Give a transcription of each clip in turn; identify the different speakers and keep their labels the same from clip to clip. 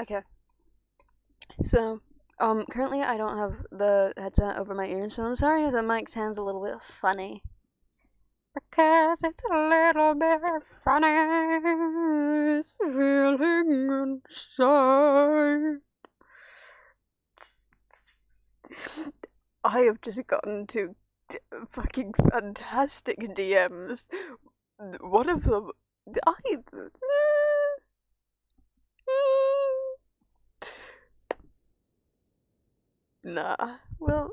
Speaker 1: Okay. So, currently I don't have the headset over my ears, so I'm sorry if the mic sounds a little bit funny. Because it's a little bit funny. It's feeling inside. I have just gotten to fucking fantastic DMs. One of them, I. Nah. Well,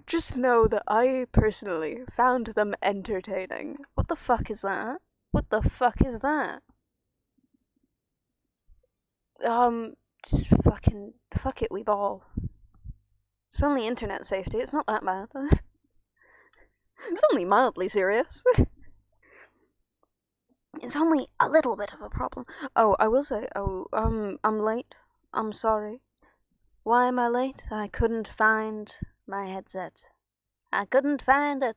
Speaker 1: just know that I personally found them entertaining. What the fuck is that? What the fuck is that? Just fucking fuck it, we ball. It's only internet safety. It's not that bad. It's only mildly serious. It's only a little bit of a problem. Oh, I will say. Oh, I'm late. I'm sorry. Why am I late? I couldn't find my headset. I couldn't find it.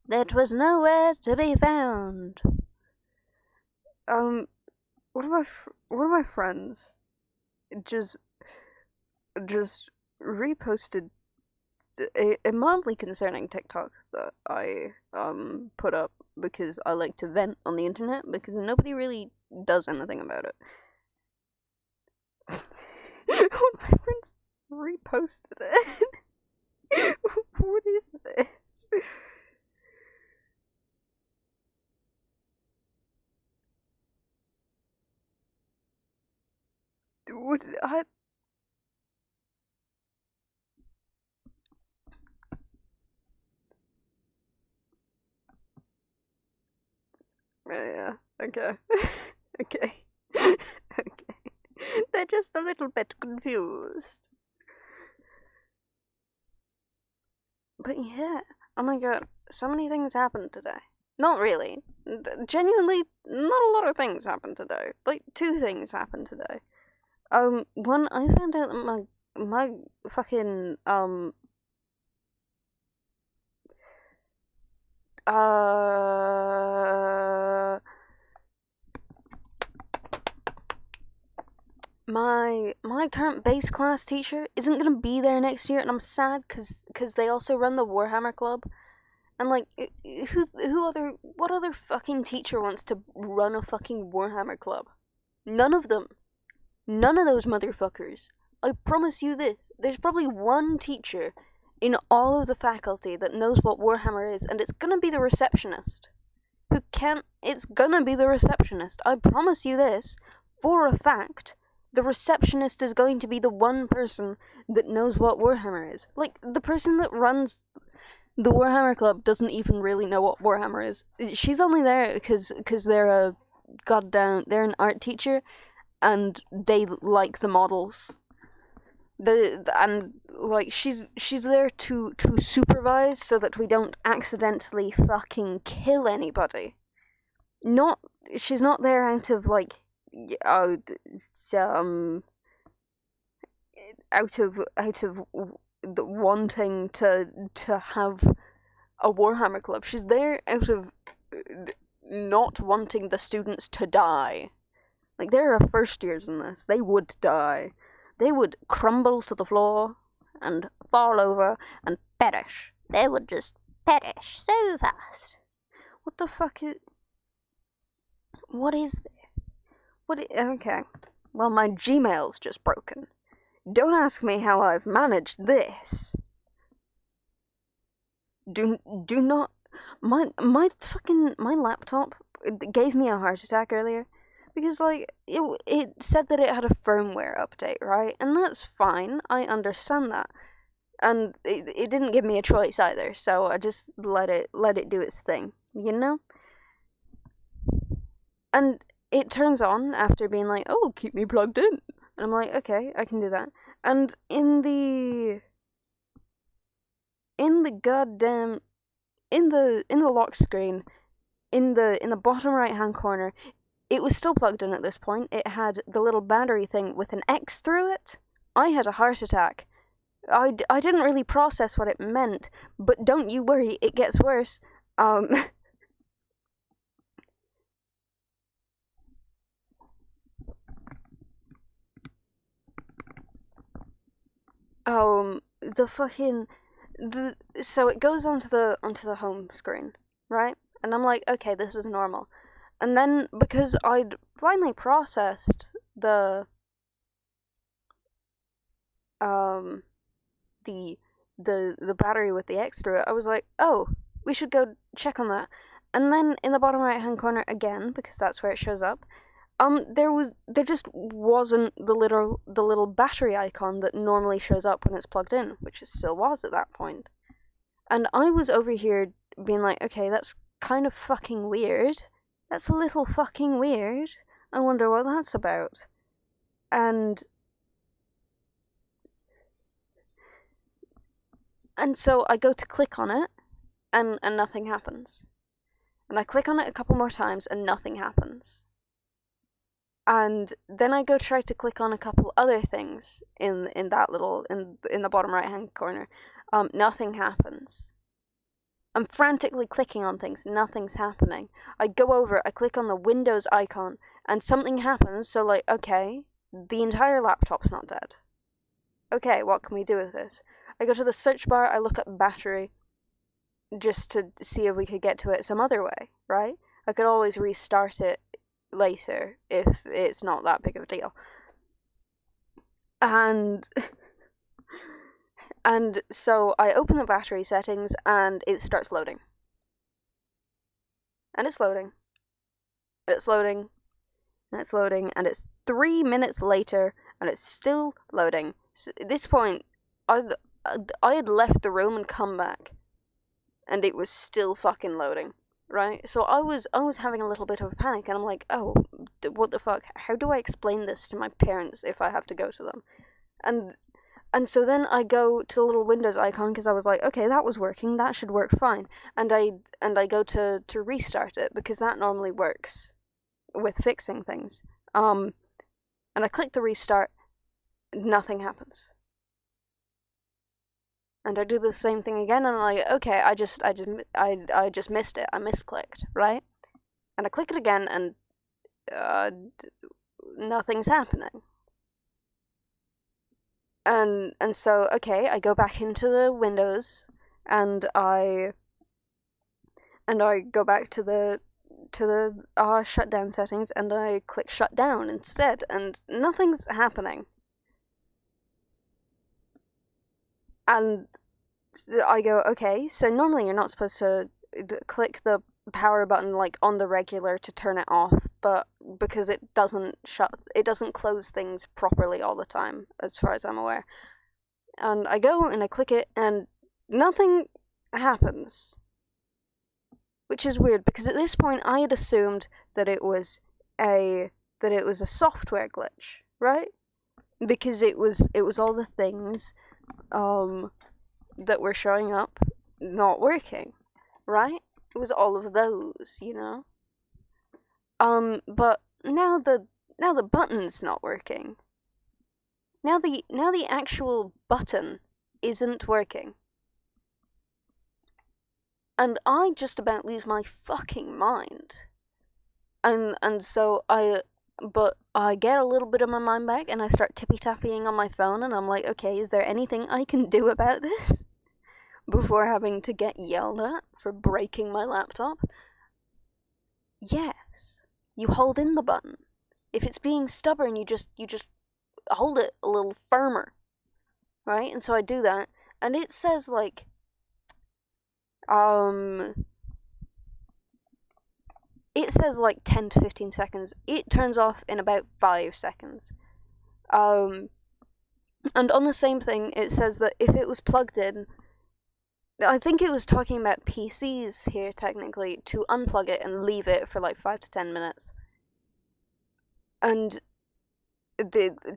Speaker 1: It was nowhere to be found. Um, one of my friends just reposted a mildly concerning TikTok that I put up because I like to vent on the internet because nobody really does anything about it. One of my friends reposted it. What is this? What I yeah, okay. Okay. Okay. They're just a little bit confused. But yeah, oh my god, so many things happened today. Not really. Genuinely, not a lot of things happened today. Like, two things happened today. One, I found out that my fucking, uh, my current base class teacher isn't gonna be there next year, and I'm sad because they also run the Warhammer Club, and like what other fucking teacher wants to run a fucking Warhammer Club? None of them. None of those motherfuckers. I promise you this. There's probably one teacher in all of the faculty that knows what Warhammer is, and it's gonna be the receptionist. Who can't. It's gonna be the receptionist. I promise you this. For a fact, the receptionist is going to be the one person that knows what Warhammer is. Like, the person that runs the Warhammer Club doesn't even really know what Warhammer is. She's only there because they're a they're an art teacher and they like the models. And like she's there to supervise so that we don't accidentally fucking kill anybody. Not she's not there out of like out of the wanting to have a Warhammer Club. She's there out of not wanting the students to die. Like, there are first years in this. They would die. They would crumble to the floor and fall over and perish. They would just perish so fast. What the fuck is... What is this? Okay. Well, my Gmail's just broken. Don't ask me how I've managed this. Do not... My laptop gave me a heart attack earlier. Because, like, it said that it had a firmware update, right? And that's fine, I understand that. And it didn't give me a choice either, so I just let it do its thing, you know? And it turns on after being like, oh, keep me plugged in. And I'm like, okay, I can do that. And in the goddamn... In the lock screen, in the bottom right hand corner, it was still plugged in at this point. It had the little battery thing with an X through it. I had a heart attack. I didn't really process what it meant, but don't you worry, it gets worse. the fucking the so it goes onto the home screen, right? And I'm like, okay, this is normal. And then because I'd finally processed um the the battery with the extra, I was like, oh, we should go check on that. And then in the bottom right hand corner again, because that's where it shows up, there just wasn't the little battery icon that normally shows up when it's plugged in, which it still was at that point. And I was over here being like, okay, that's kind of fucking weird. That's a little fucking weird. I wonder what that's about. And so I go to click on it, and nothing happens. And I click on it a couple more times, and nothing happens. And then I go try to click on a couple other things in that little in the bottom right hand corner. Nothing happens. I'm frantically clicking on things, nothing's happening. I go over, I click on the Windows icon, and something happens. So like, okay, the entire laptop's not dead. Okay, what can we do with this? I go to the search bar, I look up battery, just to see if we could get to it some other way, right? I could always restart it later if it's not that big of a deal. And and so I open the battery settings and it starts loading. And it's loading. And it's loading. And it's loading. And it's 3 minutes later and it's still loading. So at this point, I had left the room and come back. And it was still fucking loading. Right? So I was having a little bit of a panic, and I'm like, oh, what the fuck? How do I explain this to my parents if I have to go to them? And so then I go to the little Windows icon because I was like, okay, that was working, that should work fine. And I go to restart it because that normally works with fixing things. And I click the restart, nothing happens. And I do the same thing again, and I'm like, okay, I just missed it. I misclicked, right? And I click it again, and nothing's happening. And so, okay, I go back into the Windows, and I go back to the shutdown settings, and I click shutdown instead, and nothing's happening. And I go, okay, so normally you're not supposed to click the power button like on the regular to turn it off, but because it doesn't close things properly all the time, as far as I'm aware. And I go and I click it, and nothing happens, which is weird because at this point I had assumed that it was a software glitch, right? Because it was all the things that were showing up not working, right? It was all of those, you know. But now the button's not working. Now the actual button isn't working. And I just about lose my fucking mind. And so I get a little bit of my mind back, and I start tippy-tapping on my phone, and I'm like, okay, is there anything I can do about this? Before having to get yelled at for breaking my laptop? Yes. You hold in the button. If it's being stubborn, you just hold it a little firmer. Right? And so I do that, and it says like it says like 10 to 15 seconds. It turns off in about 5 seconds. And on the same thing, it says that if it was plugged in, I think it was talking about PCs here, technically, to unplug it and leave it for like 5 to 10 minutes. And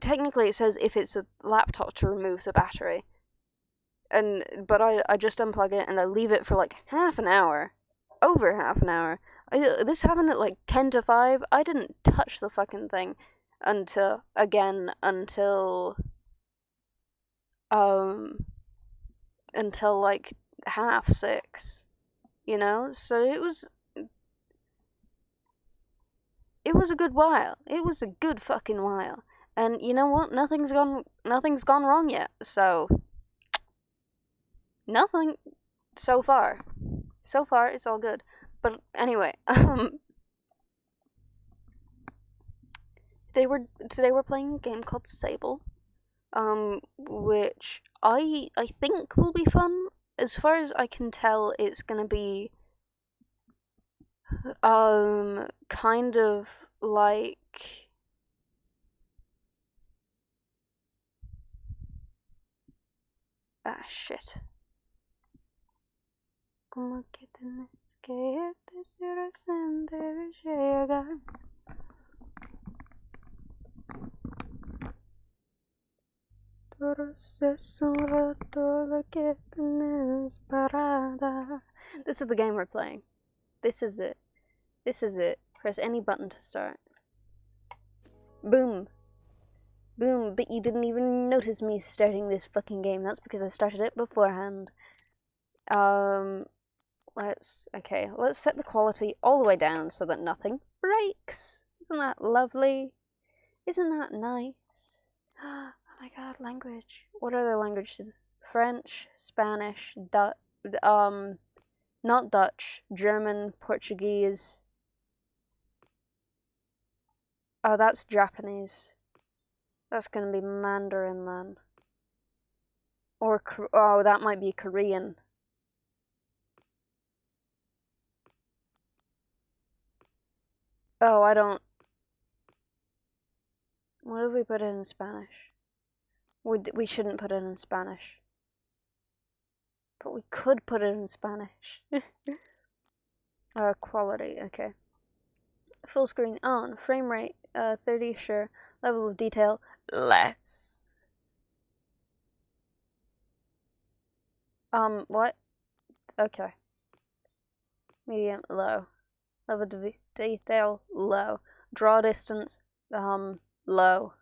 Speaker 1: technically it says if it's a laptop to remove the battery. But I just unplug it and I leave it for like half an hour. Over half an hour. This happened at like 10 to 5. I didn't touch the fucking thing until like 6:30, you know? So it was a good while. It was a good fucking while. And you know what? Nothing's gone wrong yet. So Nothing so far. So far, it's all good. But anyway, today we're playing a game called Sable, which I think will be fun. As far as I can tell, it's gonna be kind of like shit. Como que tienes que te llega. This is the game we're playing. This is it. This is it. Press any button to start. Boom. Boom, but you didn't even notice me starting this fucking game. That's because I started it beforehand. Let's set the quality all the way down so that nothing breaks. Isn't that lovely? Isn't that nice? Oh my god, language. What other languages? French, Spanish, not Dutch, German, Portuguese. Oh, that's Japanese. That's gonna be Mandarin then. Or, oh, that might be Korean. Oh, I don't. What if we put it in Spanish? We shouldn't put it in Spanish. But we could put it in Spanish. Quality, okay. Full screen on. Frame rate, 30, sure. Level of detail, less. What? Okay. Medium, low. Level of detail, low. Draw distance, low.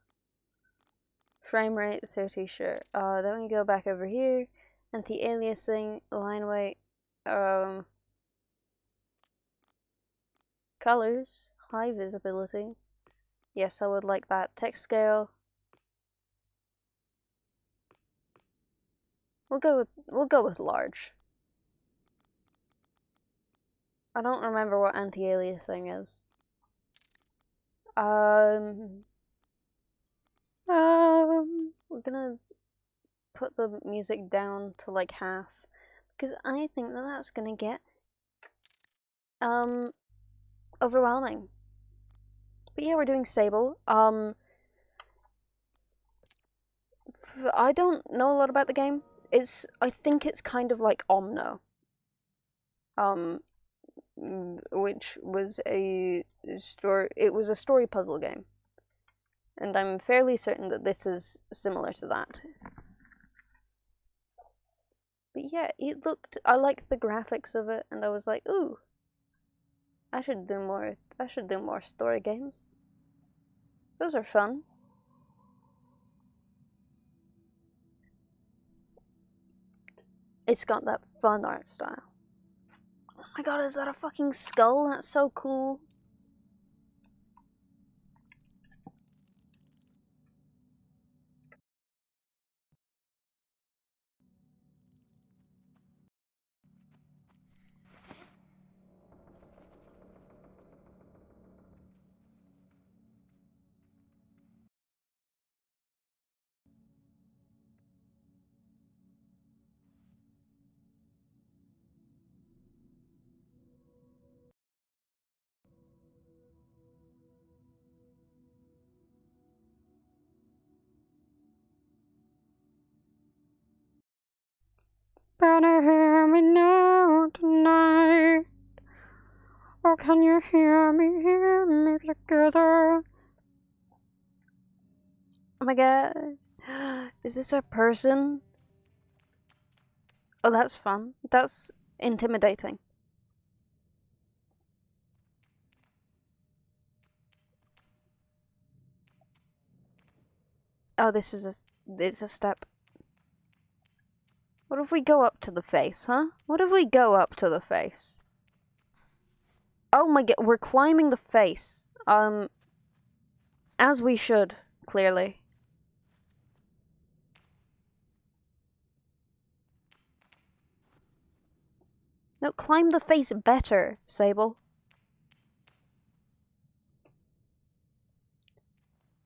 Speaker 1: Frame rate, 30, sure. Then we go back over here. Anti-aliasing, line weight, colors, high visibility. Yes, I would like that. Text scale. We'll go with large. I don't remember what anti-aliasing is. We're gonna put the music down to like half because I think that that's gonna get overwhelming. But yeah, we're doing Sable. I don't know a lot about the game. I think it's kind of like Omno. Which was a story. It was a story puzzle game, and I'm fairly certain that this is similar to that. But yeah, it looked. I liked the graphics of it, and I was like, ooh, I should do more. I should do more story games. Those are fun. It's got that fun art style. Oh my god, is that a fucking skull? That's so cool. Better hear me now tonight. Oh, can you hear me together? Oh my god. Is this a person? Oh, that's fun. That's intimidating. Oh, it's a step. What if we go up to the face, huh? What if we go up to the face? Oh my god, we're climbing the face. As we should, clearly. No, climb the face better, Sable.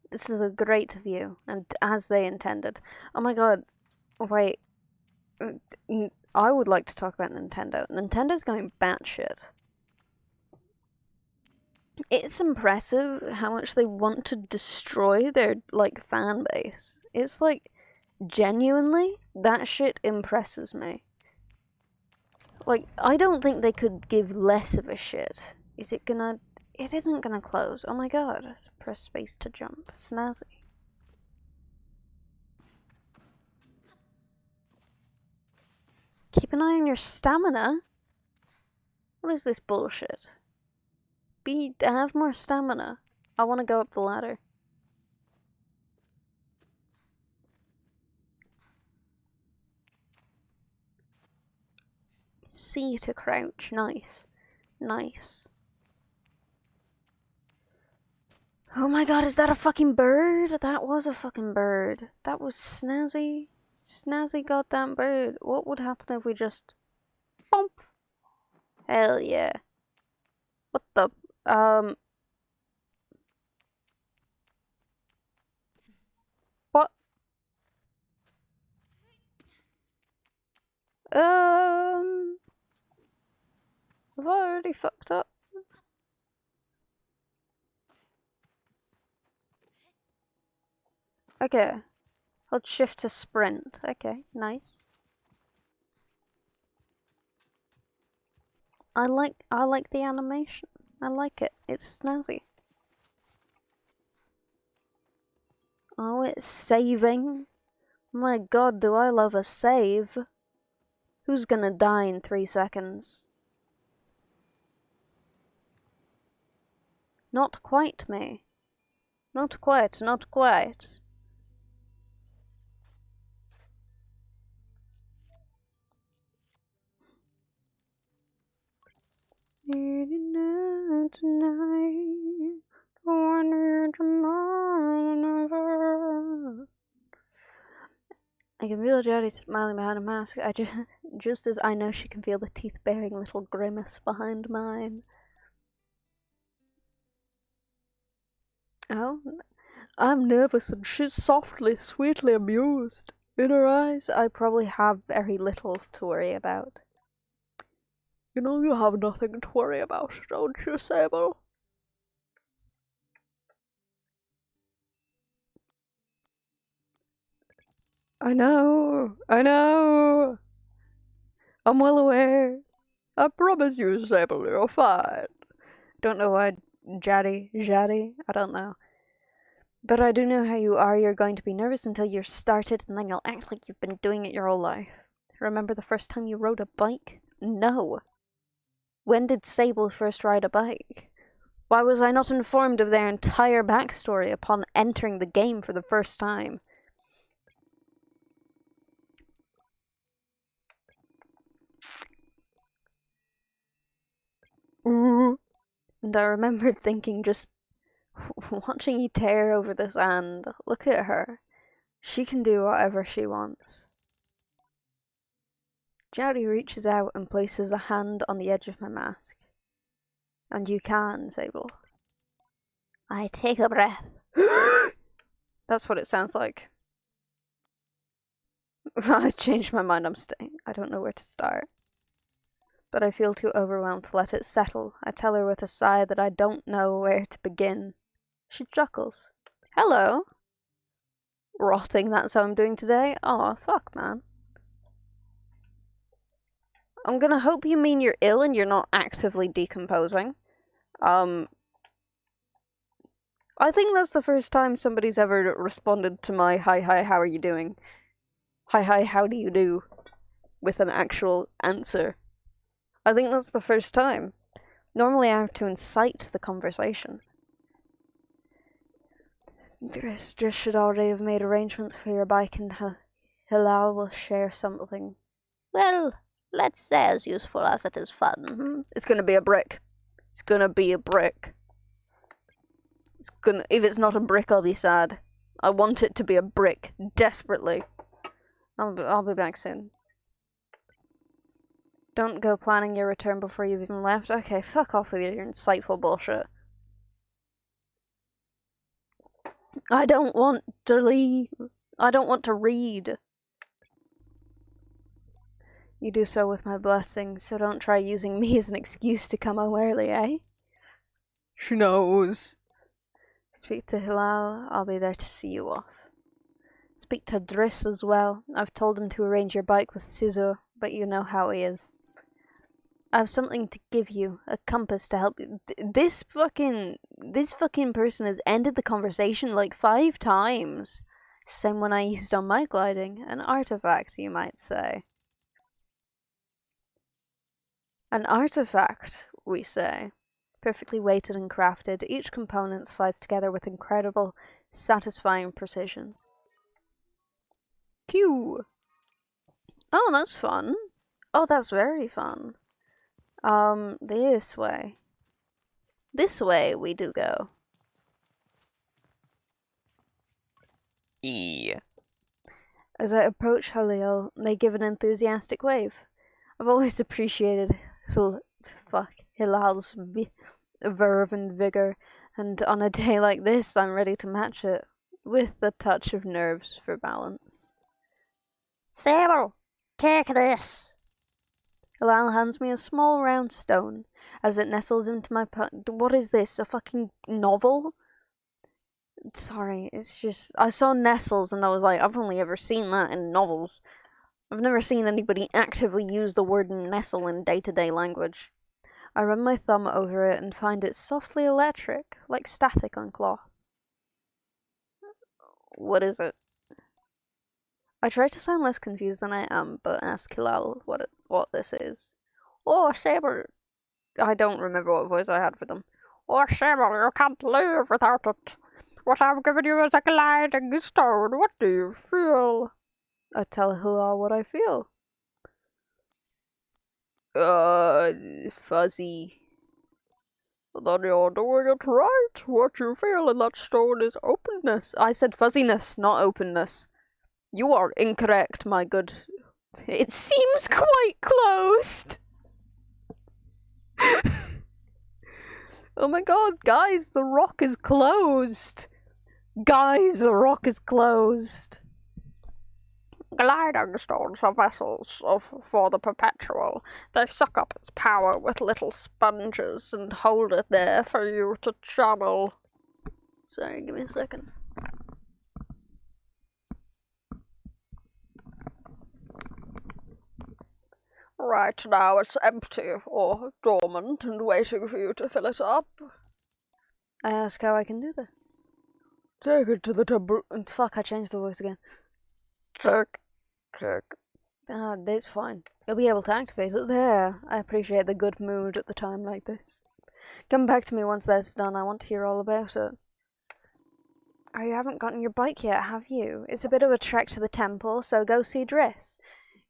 Speaker 1: This is a great view, and as they intended. Oh my god, wait. I would like to talk about Nintendo. Nintendo's going batshit. It's impressive how much they want to destroy their, like, fan base. It's like, genuinely, that shit impresses me. Like, I don't think they could give less of a shit. Is it gonna... It isn't gonna close. Oh my god. Press space to jump. Snazzy. Keep an eye on your stamina? What is this bullshit? Have more stamina. I want to go up the ladder. C to crouch. Nice. Nice. Oh my god, is that a fucking bird? That was a fucking bird. That was Snazzy. Snazzy goddamn bird. What would happen if we just... Bump! Hell yeah. What the... What? Have I already fucked up? Okay. Hold shift to sprint. Okay, nice. I like the animation. I like it. It's snazzy. Oh, it's saving. My god, do I love a save. Who's gonna die in 3 seconds? Not quite me. Not quite, not quite. Tonight, I can feel Jodie smiling behind a mask. Just as I know she can feel the teeth-baring little grimace behind mine. Oh, I'm nervous and she's softly, sweetly amused. In her eyes, I probably have very little to worry about. You know you have nothing to worry about, don't you, Sable? I know. I'm well aware. I promise you, Sable, you're fine. Don't know why Jaddy, I don't know. But I do know how you are. You're going to be nervous until you're started, and then you'll act like you've been doing it your whole life. Remember the first time you rode a bike? No. When did Sable first ride a bike? Why was I not informed of their entire backstory upon entering the game for the first time? Ooh. And I remember thinking, just watching you tear over the sand. Look at her. She can do whatever she wants. Jowdy reaches out and places a hand on the edge of my mask. And you can, Sable. I take a breath. That's what it sounds like. I changed my mind, I'm staying. I don't know where to start. But I feel too overwhelmed to let it settle. I tell her with a sigh that I don't know where to begin. She chuckles. Hello. Rotting, that's how I'm doing today? Aw, fuck, man. I'm gonna hope you mean you're ill and you're not actively decomposing. I think that's the first time somebody's ever responded to my hi, how are you doing? Hi, how do you do? With an actual answer. I think that's the first time. Normally I have to incite the conversation. Just should already have made arrangements for your bike and Hilal will share something. Well, let's say as useful as it is fun. It's gonna be a brick. It's gonna be a brick. If it's not a brick, I'll be sad. I want it to be a brick, desperately. I'll be back soon. Don't go planning your return before you've even left. Okay, fuck off with your insightful bullshit. I don't want to leave. I don't want to read. You do so with my blessing, so don't try using me as an excuse to come home early, eh? She knows. Speak to Hilal, I'll be there to see you off. Speak to Driss as well. I've told him to arrange your bike with Scissor, but you know how he is. I have something to give you, a compass to help you. This fucking person has ended the conversation like 5 times. Same one I used on my gliding. An artifact, you might say. An artifact, we say. Perfectly weighted and crafted, each component slides together with incredible, satisfying precision. Q. Oh, that's fun. Oh, that's very fun. This way. This way we do go. E. As I approach Halil, they give an enthusiastic wave. I've always appreciated Hilal's verve and vigor, and on a day like this, I'm ready to match it, with a touch of nerves for balance. Sable, take this! Hilal hands me a small round stone as it nestles into my What is this, a fucking novel? Sorry, it's just... I saw nestles and I was like, I've only ever seen that in novels. I've never seen anybody actively use the word nestle in day-to-day language. I run my thumb over it and find it softly electric, like static on cloth. What is it? I try to sound less confused than I am, but ask Hilal what this is. Oh, Sable! I don't remember what voice I had for them. Oh, Sable, you can't live without it. What I've given you is a gliding stone. What do you feel? I tell Hilal what I feel. Fuzzy. Then you're doing it right. What you feel in that stone is openness. I said fuzziness, not openness. You are incorrect, my good. It seems quite closed. Oh my god, guys, the rock is closed. Guys, the rock is closed. Gliding stones are vessels for the perpetual. They suck up its power with little sponges and hold it there for you to channel. Sorry, give me a second. Right now it's empty or dormant and waiting for you to fill it up. I ask how I can do this. Take it to the temple. Fuck, I changed the voice again. Check. That's fine. You'll be able to activate it there. I appreciate the good mood at the time like this. Come back to me once that's done. I want to hear all about it. Oh, you haven't gotten your bike yet, have you? It's a bit of a trek to the temple, so go see Driss.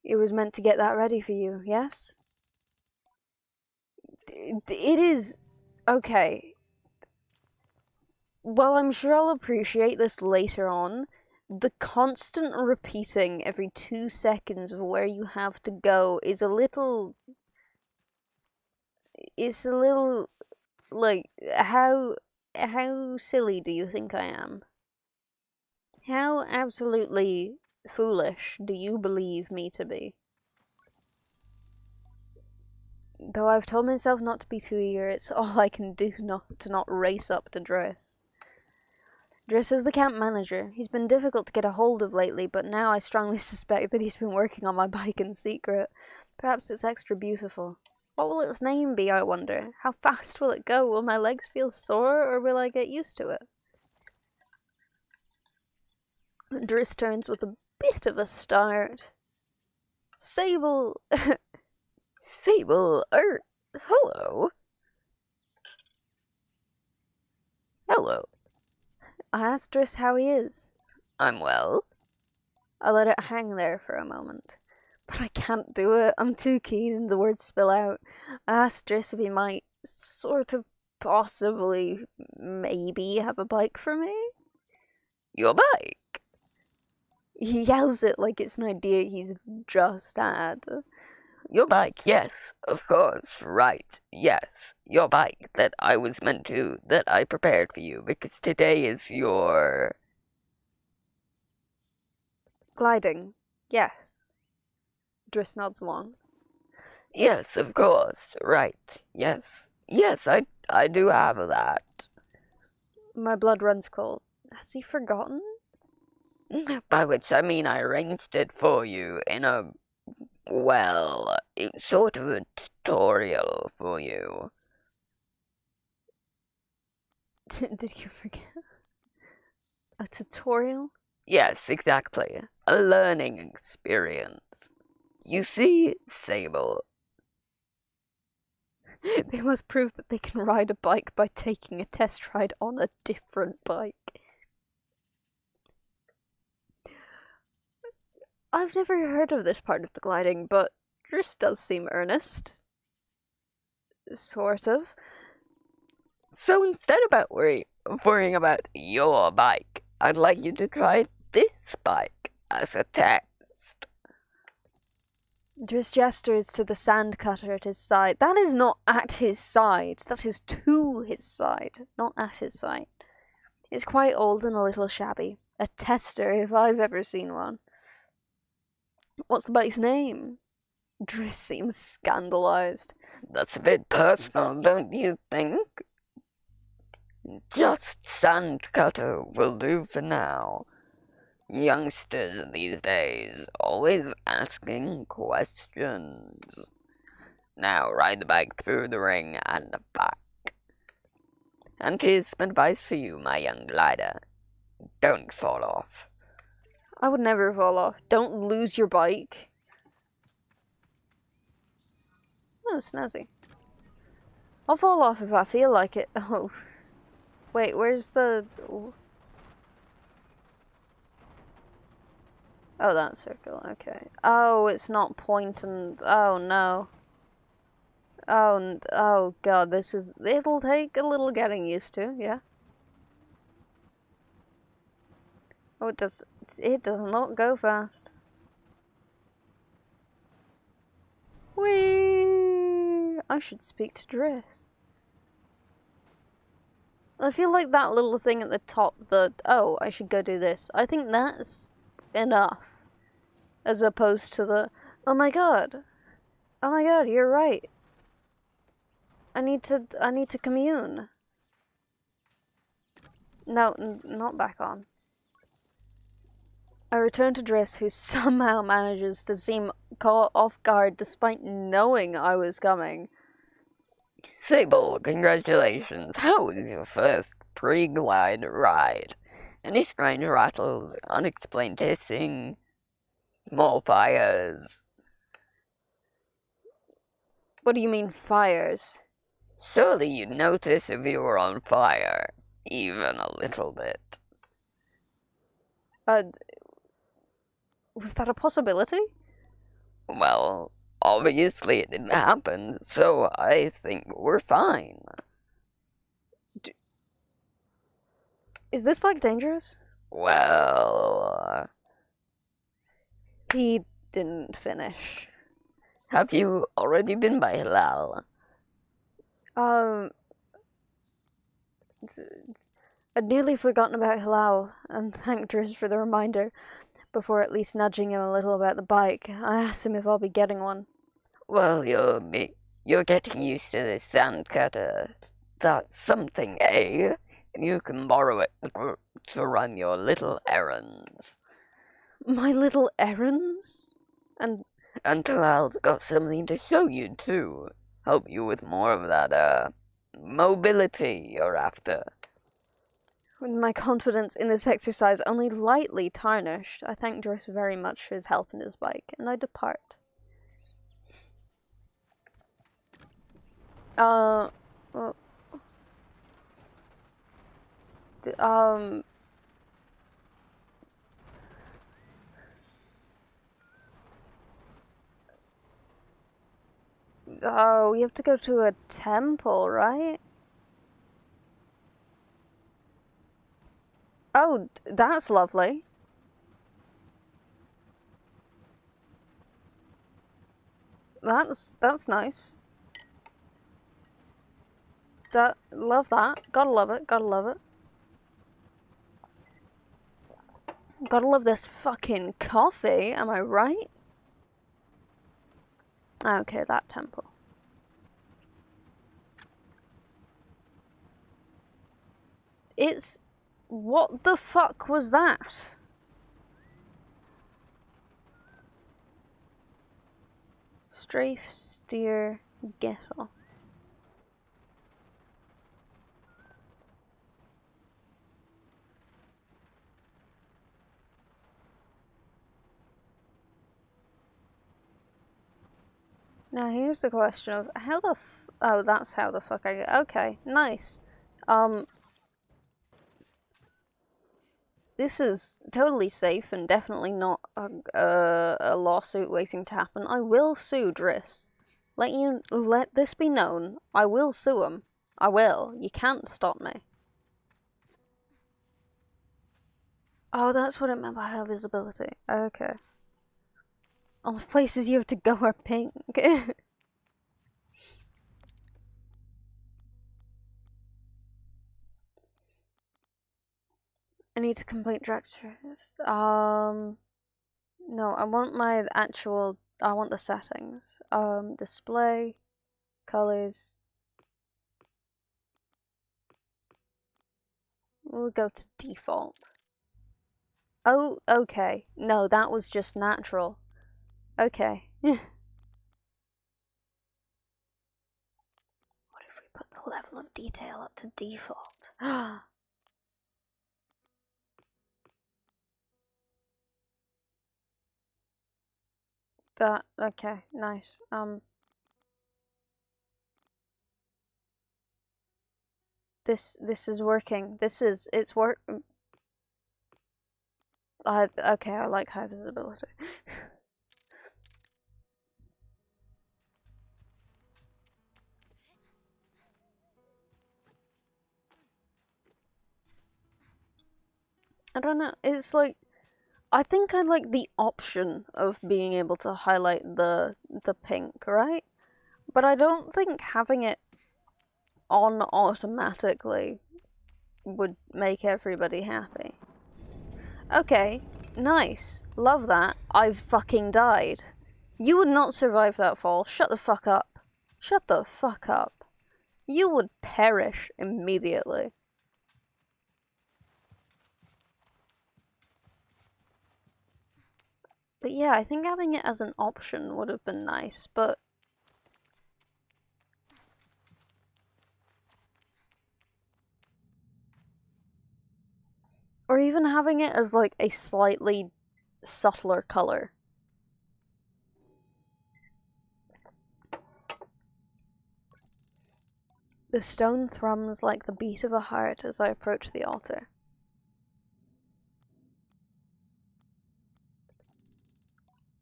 Speaker 1: It was meant to get that ready for you, yes? It is... Okay. Well, I'm sure I'll appreciate this later on. The constant repeating every 2 seconds of where you have to go is a little... It's a little... Like, how silly do you think I am? How absolutely foolish do you believe me to be? Though I've told myself not to be too eager, it's all I can do to not race up to Driss. Driss is the camp manager. He's been difficult to get a hold of lately, but now I strongly suspect that he's been working on my bike in secret. Perhaps it's extra beautiful. What will its name be, I wonder? How fast will it go? Will my legs feel sore, or will I get used to it? Driss turns with a bit of a start. Sable... Sable, hello? Hello. I asked Driss how he is. I'm well. I let it hang there for a moment. But I can't do it. I'm too keen and the words spill out. I asked Driss if he might sort of possibly maybe have a bike for me. Your bike? He yells it like it's an idea he's just had.
Speaker 2: Your bike, yes, of course, right, yes. Your bike that I prepared for you, because today is your...
Speaker 1: Gliding. Yes. Driss nods along.
Speaker 2: Yes, of course, right, yes. Yes, I do have that.
Speaker 1: My blood runs cold. Has he forgotten?
Speaker 2: By which I mean I arranged it for you in a, well, it's sort of a tutorial for you.
Speaker 1: Did you forget? A tutorial?
Speaker 2: Yes, exactly. A learning experience. You see, Sable,
Speaker 1: They must prove that they can ride a bike by taking a test ride on a different bike. I've never heard of this part of the gliding, but this does seem earnest. Sort of.
Speaker 2: so instead about worrying about your bike, I'd like you to try this bike as a test.
Speaker 1: Driss gestures to the sand cutter at his side. That is not at his side. That is to his side, not at his side. It's quite old and a little shabby. A tester, if I've ever seen one. What's the bike's name? Driss seems scandalized.
Speaker 2: That's a bit personal, don't you think? Just sand cutter will do for now. Youngsters these days always asking questions. Now ride the bike through the ring and back. And here's some advice for you, my young glider. Don't fall off.
Speaker 1: I would never fall off. Don't lose your bike. Oh, snazzy. I'll fall off if I feel like it. Oh. Wait, where's the... Oh, that circle, okay. Oh, it's not point and... Oh, no. Oh god, this is... It'll take a little getting used to, yeah. Oh, it does not go fast. Whee! I should speak to Driss. I feel like that little thing at the top, oh, I should go do this. I think that's enough. As opposed to the, oh my god, you're right. I need to commune. No, not back on. I return to Driss, who somehow manages to seem caught off guard despite knowing I was coming.
Speaker 2: Sable, congratulations. How was your first pre-glide ride? Any strange rattles, unexplained hissing, small fires?
Speaker 1: What do you mean, fires?
Speaker 2: Surely you'd notice if you were on fire, even a little bit.
Speaker 1: Was that a possibility?
Speaker 2: Well, obviously it didn't happen, so I think we're fine.
Speaker 1: Is this bike dangerous?
Speaker 2: Well...
Speaker 1: He didn't finish.
Speaker 2: Have you already been by Hilal?
Speaker 1: I'd nearly forgotten about Hilal, and thanked Driz for the reminder, before at least nudging him a little about the bike. I asked him if I'll be getting one.
Speaker 2: Well, you're getting used to this sand cutter. That's something, eh? You can borrow it to run your little errands.
Speaker 1: My little errands?
Speaker 2: And Hilal's got something to show you, too. Help you with more of that, mobility you're after.
Speaker 1: With my confidence in this exercise only lightly tarnished, I thank Joyce very much for his help in his bike, and I depart. Well, oh, we have to go to a temple, right? Oh, that's lovely. That's nice. Love that. Gotta love it. Gotta love it. Gotta love this fucking coffee. Am I right? Okay, that temple. It's... What the fuck was that? Strafe, steer, ghetto. Now here's the question of how the oh, that's how the fuck I get. Okay, nice. This is totally safe and definitely not a lawsuit waiting to happen. I will sue Driss. Let this be known. I will sue him. I will. You can't stop me. Oh, that's what it meant by high visibility. Okay. All the places you have to go are pink. I need to complete Drexter. No, I want my actual. I want the settings. Display, colors. We'll go to default. Oh, okay. No, that was just natural. Okay. What if we put the level of detail up to default? That, okay, nice. This is working. It's work. Okay, I like high visibility. I don't know. It's like I think I like the option of being able to highlight the pink, right? But I don't think having it on automatically would make everybody happy. Okay, nice. Love that. I've fucking died. You would not survive that fall. Shut the fuck up. Shut the fuck up. You would perish immediately. But yeah, I think having it as an option would have been nice, but or even having it as like a slightly subtler color. The stone thrums like the beat of a heart as I approach the altar.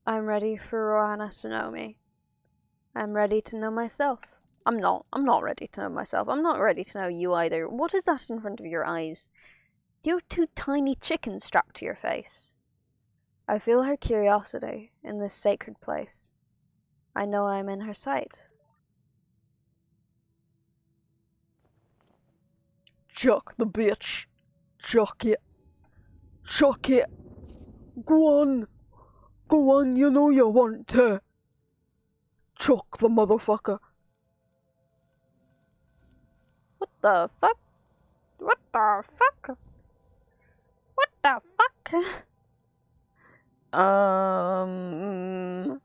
Speaker 1: I'm ready for Rohanna to know me. I'm ready to know myself. I'm not ready to know myself. I'm not ready to know you either. What is that in front of your eyes? Do you have two tiny chickens strapped to your face? I feel her curiosity in this sacred place. I know I'm in her sight. Chuck the bitch. Chuck it. Chuck it. Go on. Go on, you know you want to. Chuck the motherfucker. What the fuck? What the fuck? What the fuck? Um.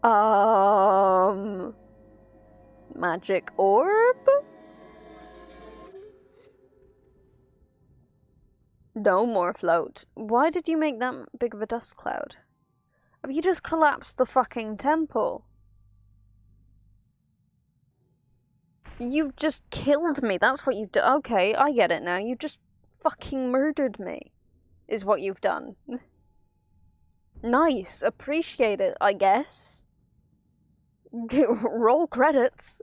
Speaker 1: Um. Magic orb? No more float. Why did you make that big of a dust cloud? Have you just collapsed the fucking temple? You've just killed me. That's what you've done. Okay, I get it now. You just fucking murdered me, is what you've done. Nice. Appreciate it, I guess. Roll credits.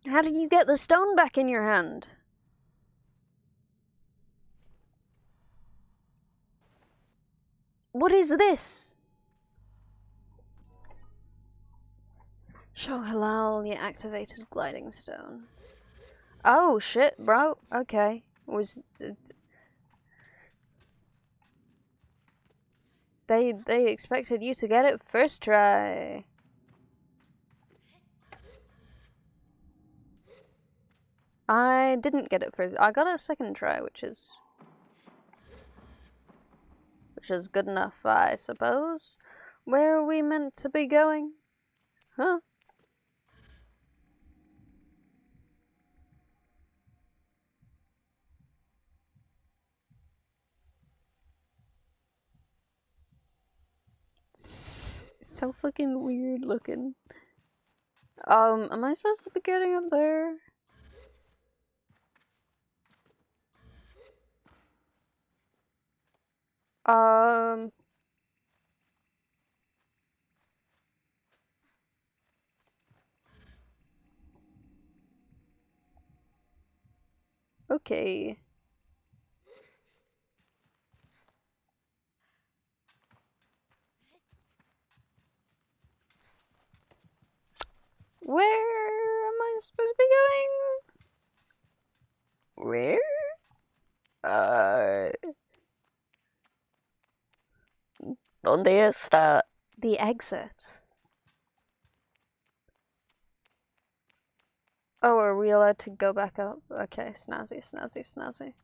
Speaker 1: How did you get the stone back in your hand? What is this? Show Halal the activated gliding stone. Oh shit, bro. Okay. They expected you to get it first try. I didn't get it first. I got it second try, which is good enough, I suppose. Where are we meant to be going? Huh? So fucking weird looking. Am I supposed to be getting up there? Um, okay. Where am I supposed to be
Speaker 2: going? Where? ¿Dónde está?
Speaker 1: The exit. Oh, are we allowed to go back up? Okay, snazzy, snazzy, snazzy.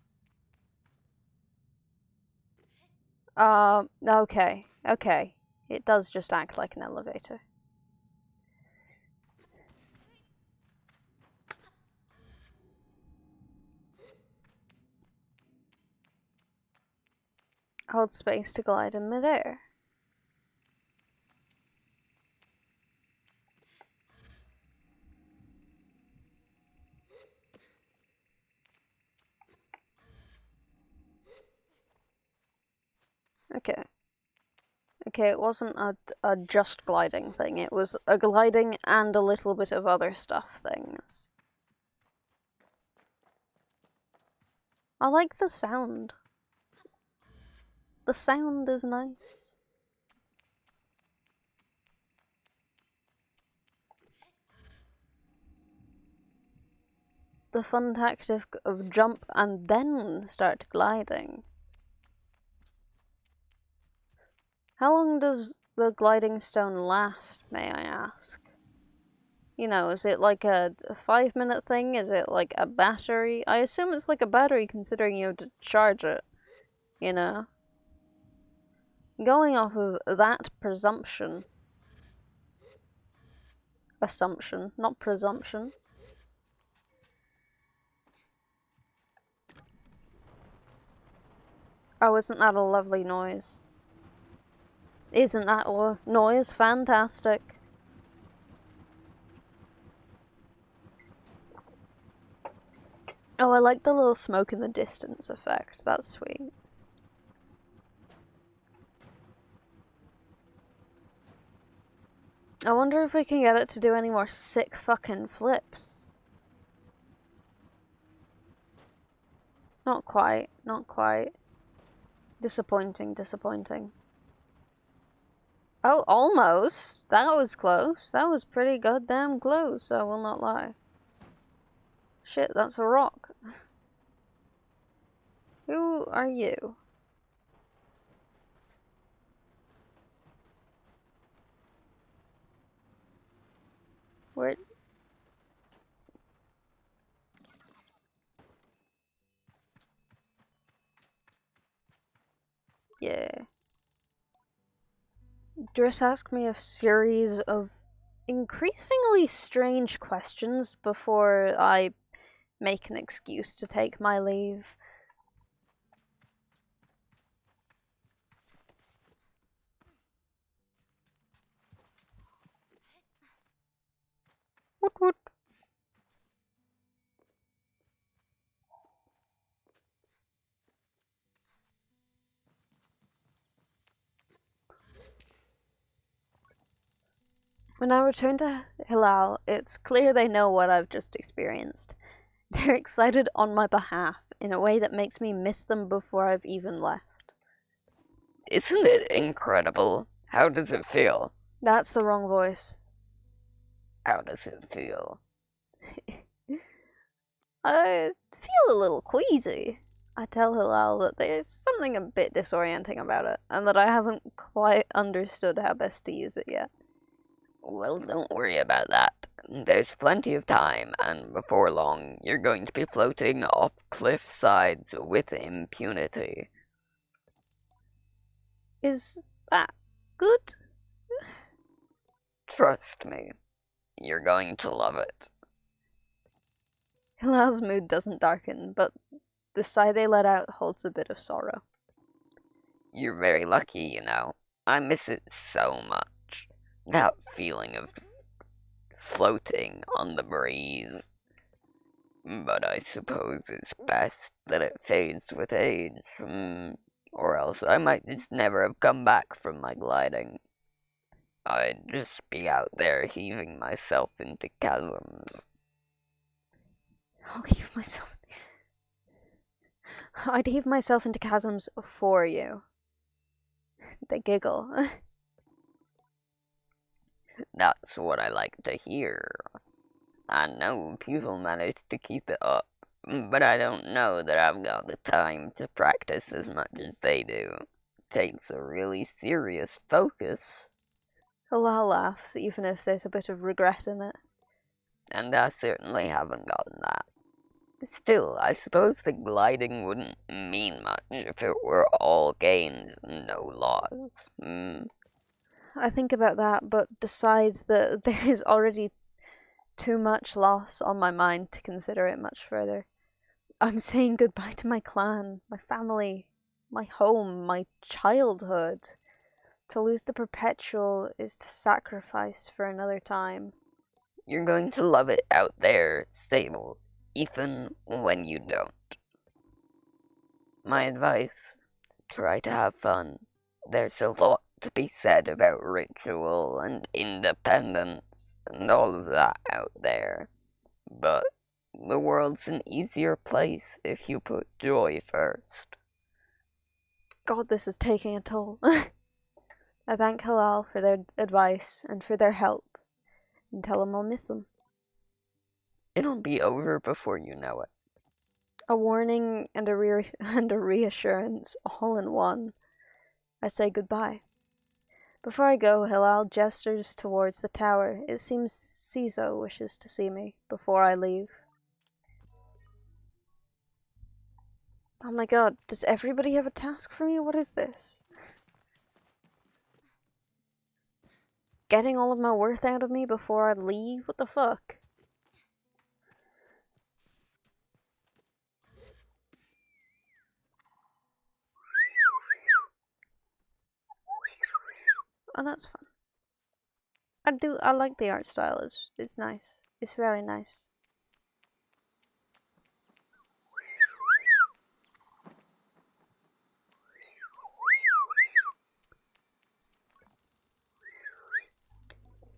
Speaker 1: Okay, okay. It does just act like an elevator. Hold space to glide in midair. Okay. Okay, it wasn't a just gliding thing. It was a gliding and a little bit of other stuff things. I like the sound. The sound is nice. The fun tactic of jump and then start gliding. How long does the gliding stone last, may I ask? You know, is it like a 5-minute thing? Is it like a battery? I assume it's like a battery considering you have to charge it, you know? Going off of that presumption. Assumption, not presumption. Oh, isn't that a lovely noise? Isn't that noise fantastic? Oh, I like the little smoke in the distance effect. That's sweet. I wonder if we can get it to do any more sick fucking flips. Not quite, not quite. Disappointing, disappointing. Oh, almost. That was close. That was pretty goddamn close, I will not lie. Shit, that's a rock. Who are you? Where? Yeah. Just ask me a series of increasingly strange questions before I make an excuse to take my leave. Woot woot. When I return to Hilal, it's clear they know what I've just experienced. They're excited on my behalf in a way that makes me miss them before I've even left.
Speaker 2: Isn't it incredible? How does it feel?
Speaker 1: That's the wrong voice.
Speaker 2: How does it feel?
Speaker 1: I feel a little queasy. I tell Hilal that there's something a bit disorienting about it, and that I haven't quite understood how best to use it yet.
Speaker 2: Well, don't worry about that. There's plenty of time, and before long, you're going to be floating off cliff sides with impunity.
Speaker 1: Is that good?
Speaker 2: Trust me, you're going to love it.
Speaker 1: Hilal's mood doesn't darken, but the sigh they let out holds a bit of sorrow.
Speaker 2: You're very lucky, you know. I miss it so much. That feeling of floating on the breeze. But I suppose it's best that it fades with age, or else I might just never have come back from my gliding. I'd just be out there heaving myself into chasms.
Speaker 1: I'll heave myself. I'd heave myself into chasms for you. They giggle.
Speaker 2: That's what I like to hear. I know people manage to keep it up, but I don't know that I've got the time to practice as much as they do. It takes a really serious focus,
Speaker 1: Hilal laughs, even if there's a bit of regret in it.
Speaker 2: and I certainly haven't gotten that. Still, I suppose the gliding wouldn't mean much if it were all gains, no loss.
Speaker 1: I think about that, but decide that there is already too much loss on my mind to consider it much further. I'm saying goodbye to my clan, my family, my home, my childhood. To lose the perpetual is to sacrifice for another time.
Speaker 2: You're going to love it out there, Sable, even when you don't. My advice, try to have fun. There's a lot to be said about ritual and independence and all of that out there. But the world's an easier place if you put joy first.
Speaker 1: God, this is taking a toll. I thank Halal for their advice and for their help, and tell them I'll miss them.
Speaker 2: It'll be over before you know it.
Speaker 1: A warning and and a reassurance all in one. I say goodbye. Before I go, Hilal gestures towards the tower. It seems Ciso wishes to see me before I leave. Oh my god, does everybody have a task for me? What is this? Getting all of my worth out of me before I leave? What the fuck? Oh, that's fun. I like the art style. It's nice. It's very nice.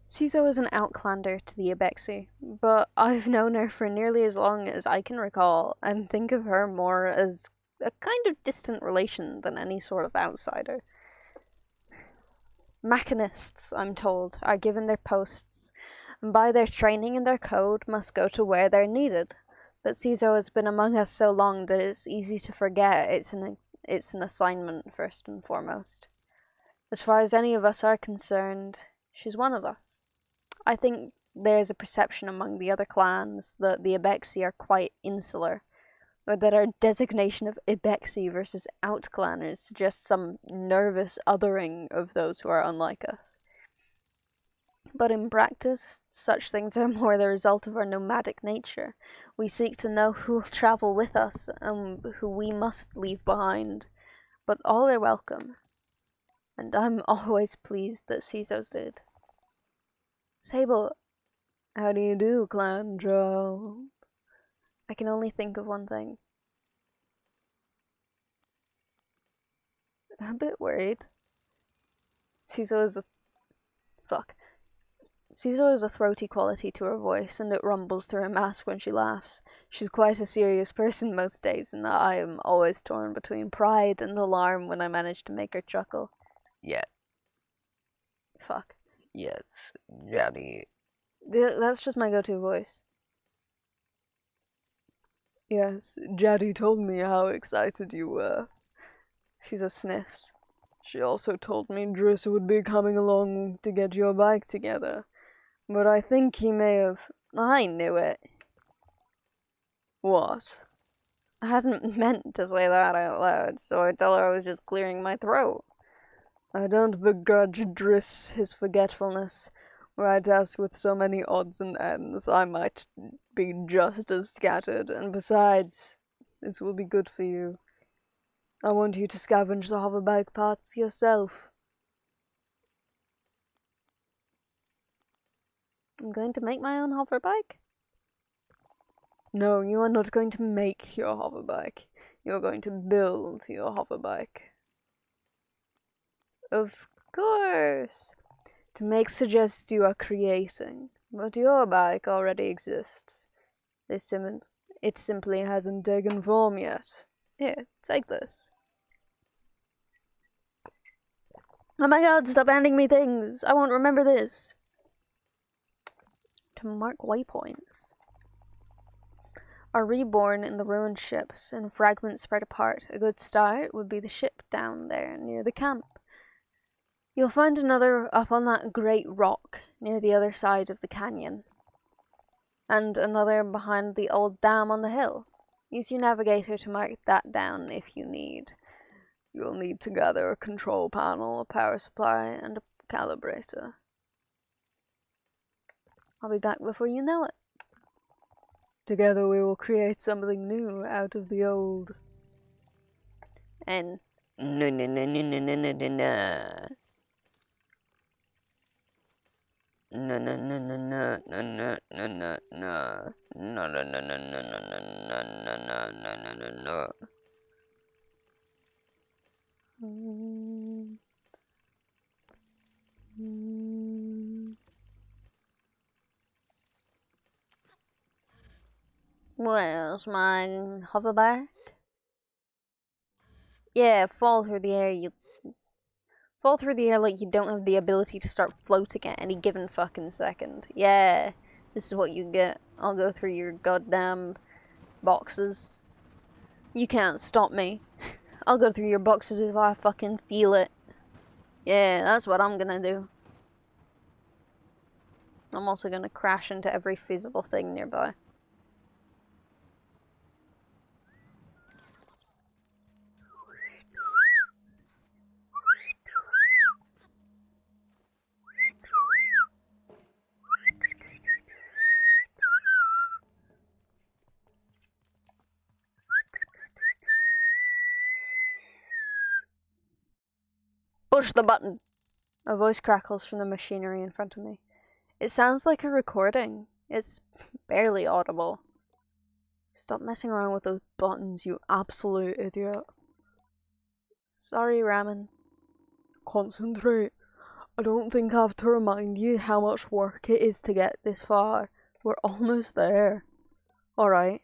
Speaker 1: Ciso is an outlander to the Ibexi, but I've known her for nearly as long as I can recall, and think of her more as a kind of distant relation than any sort of outsider. Machinists, I'm told, are given their posts, and by their training and their code must go to where they're needed. But Ciso has been among us so long that it's easy to forget it's an assignment first and foremost. As far as any of us are concerned, she's one of us. I think there's a perception among the other clans that the Ibexi are quite insular, or that our designation of Ibexi versus outclanners suggests some nervous othering of those who are unlike us. But in practice, such things are more the result of our nomadic nature. We seek to know who will travel with us and who we must leave behind. But all are welcome, and I'm always pleased that Ciso's did. Sable, how do you do, Clan Joe? I can only think of one thing. I'm a bit worried. Ciso is a... Fuck. Caesar has a throaty quality to her voice, and it rumbles through her mask when she laughs. She's quite a serious person most days, and I am always torn between pride and alarm when I manage to make her chuckle.
Speaker 2: Yeah.
Speaker 1: Fuck.
Speaker 2: Yes, Daddy.
Speaker 1: That's just my go-to voice. Yes, Daddy told me how excited you were. Caesar sniffs. She also told me Driss would be coming along to get your bike together. But I think he may have... I knew it. What? I hadn't meant to say that out loud, so I tell her I was just clearing my throat. I don't begrudge Driss his forgetfulness. Were I tasked with so many odds and ends, I might be just as scattered, and besides, this will be good for you. I want you to scavenge the hoverbike parts yourself. I'm going to make my own hoverbike? No, you are not going to make your hoverbike. You're going to build your hoverbike. Of course. To make suggests you are creating, but your bike already exists. It simply hasn't taken form yet. Here, take this. Oh my god, stop handing me things! I won't remember this! To mark waypoints. Are reborn in the ruined ships, and fragments spread apart. A good start would be the ship down there near the camp. You'll find another up on that great rock near the other side of the canyon, and another behind the old dam on the hill. Use your navigator to mark that down if you need. You'll need to gather a control panel, a power supply, and a calibrator. I'll be back before you know it. Together we will create something new out of the old. And
Speaker 2: No, no, no, no, no, no, no, no, no. No, no, no, no, no, no, no, no, no, no. No, no, no, no, no, no, no, no, no, no, no, no, no.
Speaker 1: Where's my hoverback? Yeah, fall through the air. You fall through the air like you don't have the ability to start floating at any given fucking second. Yeah, this is what you get. I'll go through your goddamn boxes. You can't stop me. I'll go through your boxes if I fucking feel it. Yeah, that's what I'm gonna do. I'm also gonna crash into every feasible thing nearby. Push the button! A voice crackles from the machinery in front of me. It sounds like a recording. It's barely audible. Stop messing around with those buttons, you absolute idiot. Sorry, Ramen. Concentrate. I don't think I have to remind you how much work it is to get this far. We're almost there. Alright.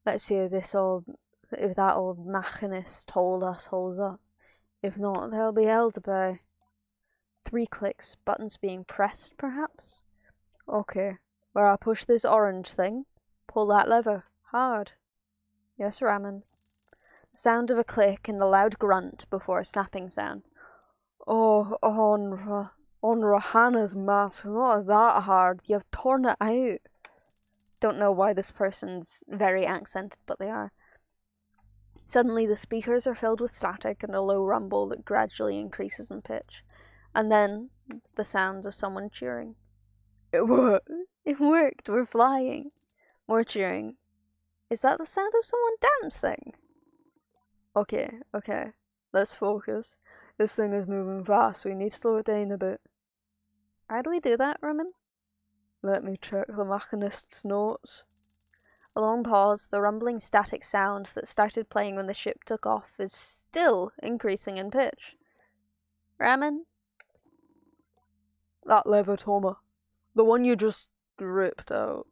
Speaker 1: Let's see if that old machinist told us holds up. If not, there'll be hell to pay. 3 clicks, buttons being pressed, perhaps? Okay, where I push this orange thing, pull that lever, hard. Yes, Ramen. Sound of a click and a loud grunt before a snapping sound. Oh, on Rohanna's mask, not that hard, you've torn it out. Don't know why this person's very accented, but they are. Suddenly the speakers are filled with static and a low rumble that gradually increases in pitch. And then, the sound of someone cheering. It worked! It worked! We're flying! More cheering. Is that the sound of someone dancing? Okay. Let's focus. This thing is moving fast, we need to slow it down a bit. How do we do that, Roman? Let me check the machinist's notes. A long pause, the rumbling static sound that started playing when the ship took off is still increasing in pitch. Ramen? That lever, Toma. The one you just ripped out.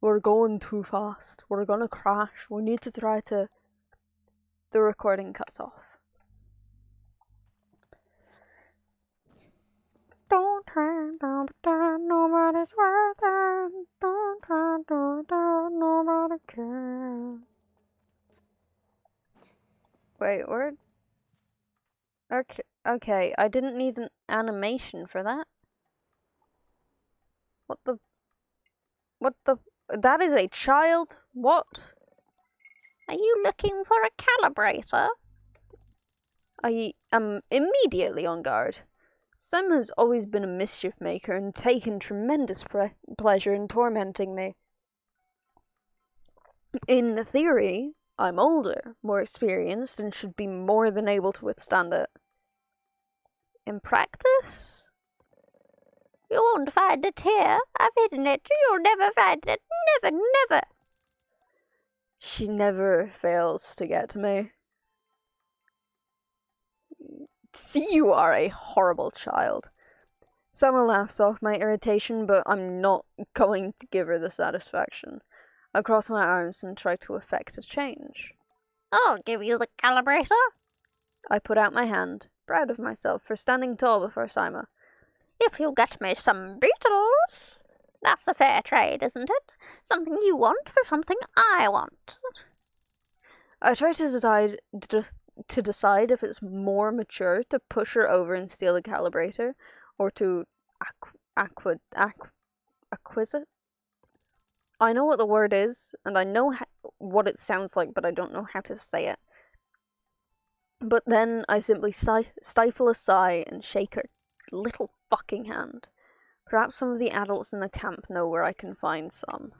Speaker 1: We're going too fast. We're gonna crash. We need to try to... The recording cuts off. Don't turn down the down, nobody's worth it. Don't turn down the down, nobody cares. Wait, where? Okay, I didn't need an animation for that. What the? That is a child? What? Are you looking for a calibrator? I am immediately on guard. Sam has always been a mischief maker and taken tremendous pleasure in tormenting me. In theory, I'm older, more experienced, and should be more than able to withstand it. In practice? You won't find it here. I've hidden it. You'll never find it. Never, never. She never fails to get to me. See, you are a horrible child. Summer laughs off my irritation, but I'm not going to give her the satisfaction. I cross my arms and try to effect a change. I'll give you the calibrator. I put out my hand, proud of myself for standing tall before Sima. If you get me some beetles. That's a fair trade, isn't it? Something you want for something I want. I try to decide if it's more mature to push her over and steal the calibrator, or to acquisite. I know what the word is, and I know what it sounds like, but I don't know how to say it. But then I simply stifle a sigh and shake her little fucking hand. Perhaps some of the adults in the camp know where I can find some.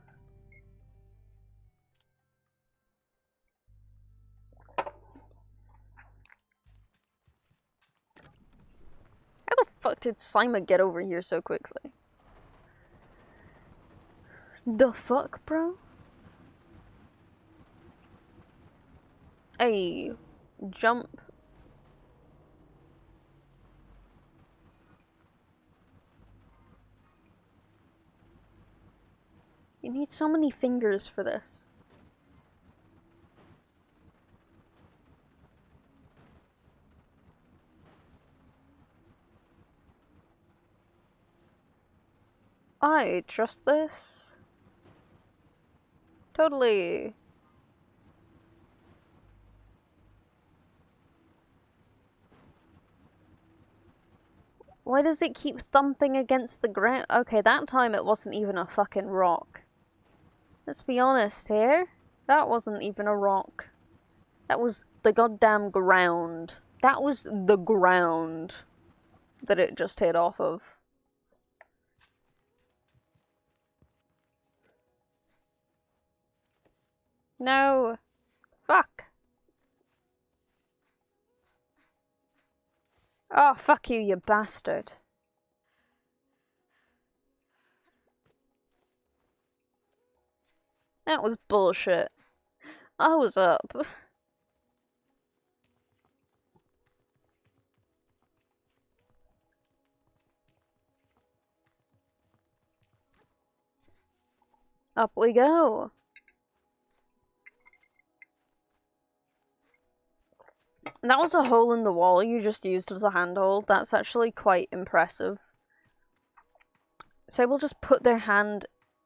Speaker 1: How the fuck did Sima get over here so quickly? The fuck, bro? Hey, jump. You need so many fingers for this. I trust this. Totally. Why does it keep thumping against the ground? Okay, that time it wasn't even a fucking rock. Let's be honest here. That wasn't even a rock. That was the goddamn ground. That was the ground that it just hit off of. No. Fuck. Oh, fuck you, you bastard. That was bullshit. I was up. Up we go. That was a hole in the wall you just used as a handhold. That's actually quite impressive. Sable just put their hand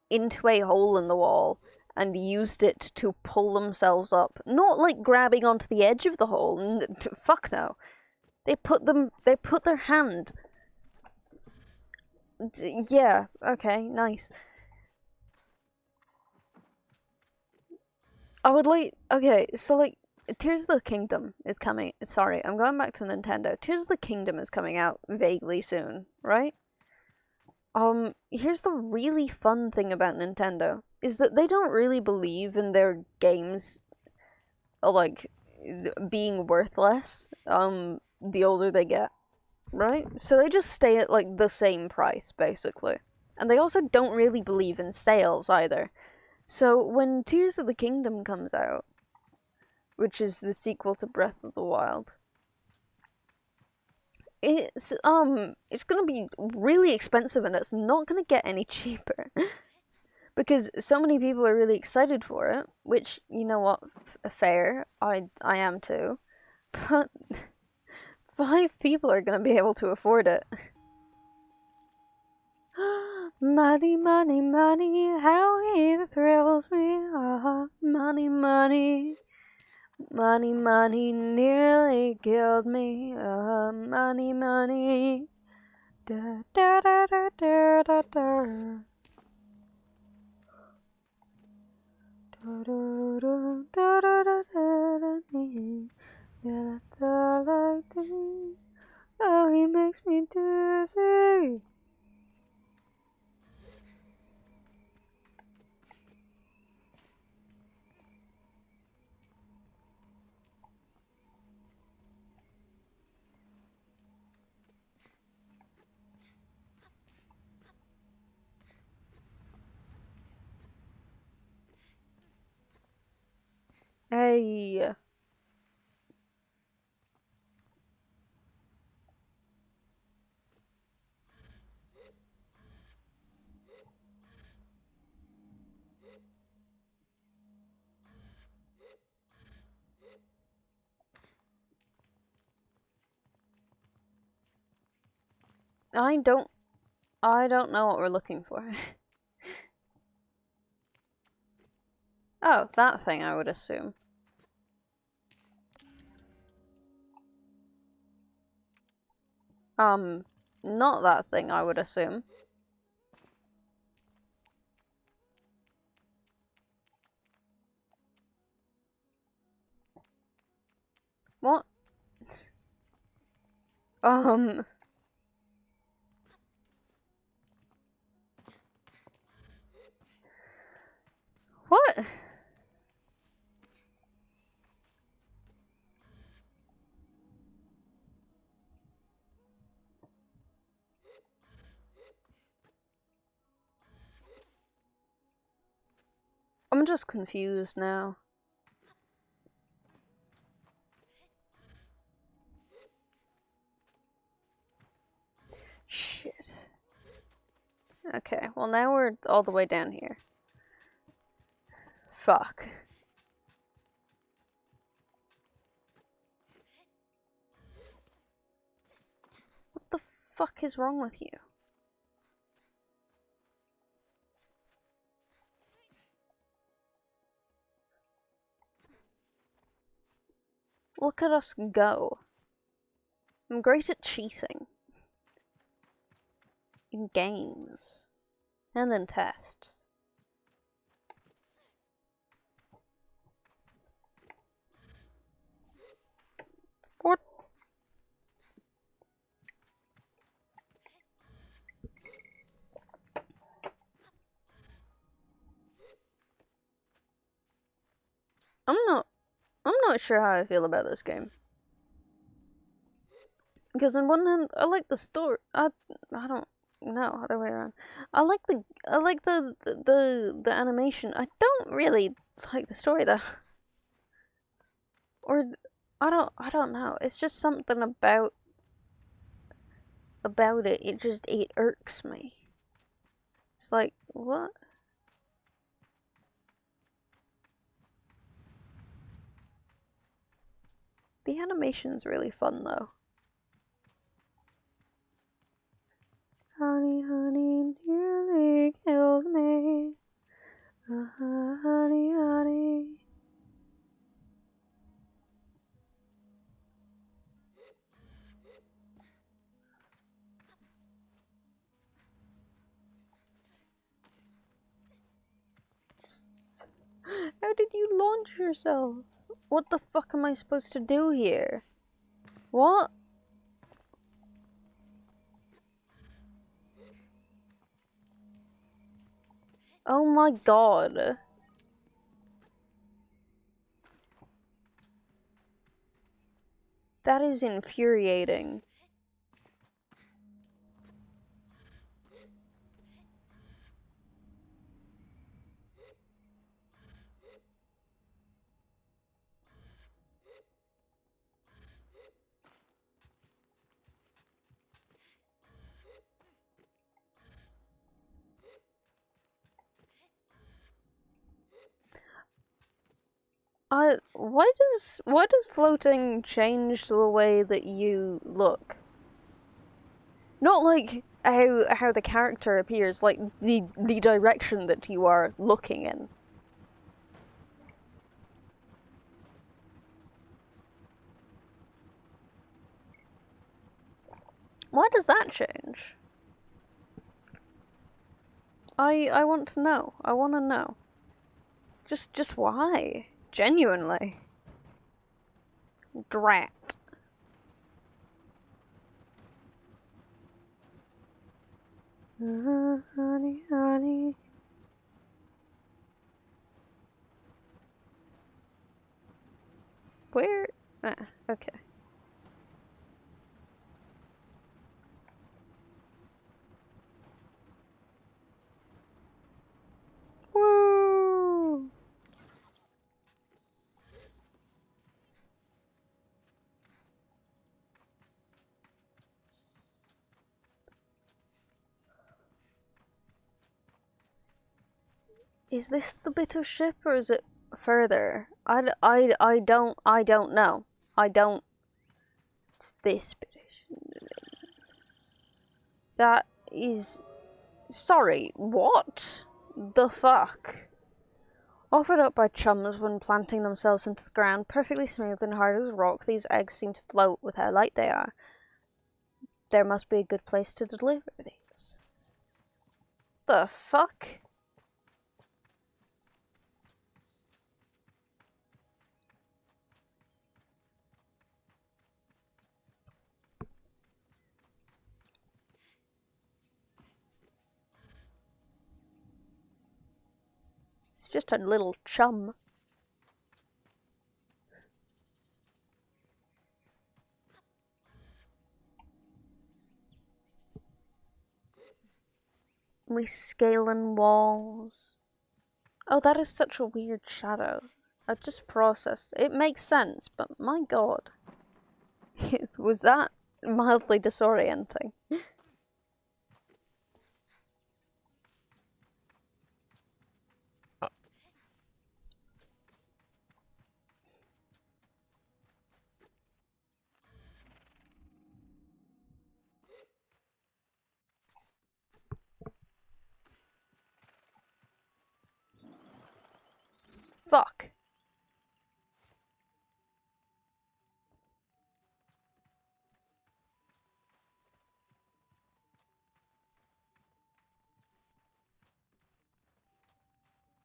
Speaker 1: into a hole in the wall and used it to pull themselves up. Not like grabbing onto the edge of the hole. Fuck no. They put their hand. Yeah, okay, nice. I would like, okay, so like, Tears of the Kingdom is coming. Sorry, I'm going back to Nintendo. Tears of the Kingdom is coming out vaguely soon, right? Here's the really fun thing about Nintendo is that they don't really believe in their games, like, being worthless. The older they get, right? So they just stay at like the same price basically, and they also don't really believe in sales either. So when Tears of the Kingdom comes out, which is the sequel to Breath of the Wild, it's gonna be really expensive and it's not gonna get any cheaper because so many people are really excited for it. Which you know what, fair. I am too, but 5 people are gonna be able to afford it. Money, money, money, how it thrills me. Money, money. Money, money nearly killed me. Money, money. Da, da, da, da, da, da, da. Da, da, da, da, da, da, da, da, dee. Da, da, da, like this. Oh, he makes me dizzy. Hey. I don't I don't know what we're looking for. Oh, that thing I would assume. Not that thing I would assume. What? Um what? I'm just confused now. Shit. Okay, well now we're all the way down here. Fuck. What the fuck is wrong with you? Look at us go. I'm great at cheating. In games. And in tests. What? I'm not sure how I feel about this game. Because on one hand, I like the story. I don't know, other way around. I like the animation. I don't really like the story though. Or I don't know. It's just something about it. It irks me. It's like, what? The animation's really fun though. Honey, honey, nearly killed me. Honey, honey. How did you launch yourself? What the fuck am I supposed to do here? What? Oh my god. That is infuriating. why does floating change the way that you look? Not like how the character appears, like the direction that you are looking in. Why does that change? I want to know. I want to know. Just why? Genuinely. Drat. Honey, honey. Where? Ah, okay. Woo! Is this the bit of ship or is it further? I don't know. I don't. It's this bit. That is. Sorry, what? The fuck? Offered up by chums when planting themselves into the ground, perfectly smooth and hard as rock, these eggs seem to float with how light they are. There must be a good place to deliver these. The fuck? It's just a little chum. We scaling walls. Oh, that is such a weird shadow. I just processed. It makes sense, but my god. Was that mildly disorienting? Fuck.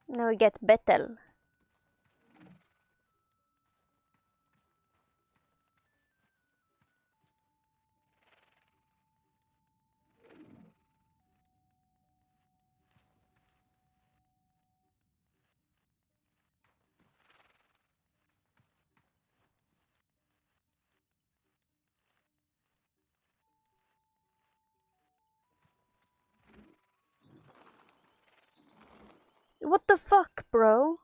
Speaker 1: Now we get Bethel. What the fuck, bro?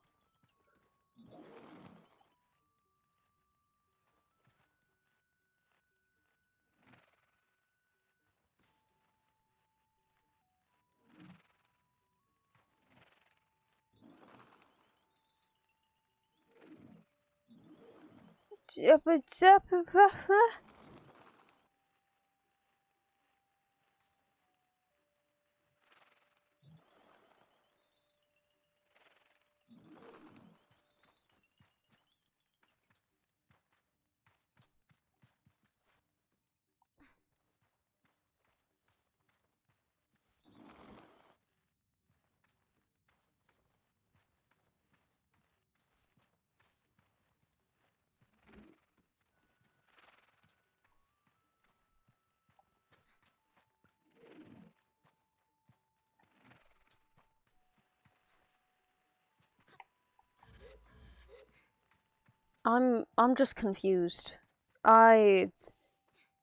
Speaker 1: I'm just confused. I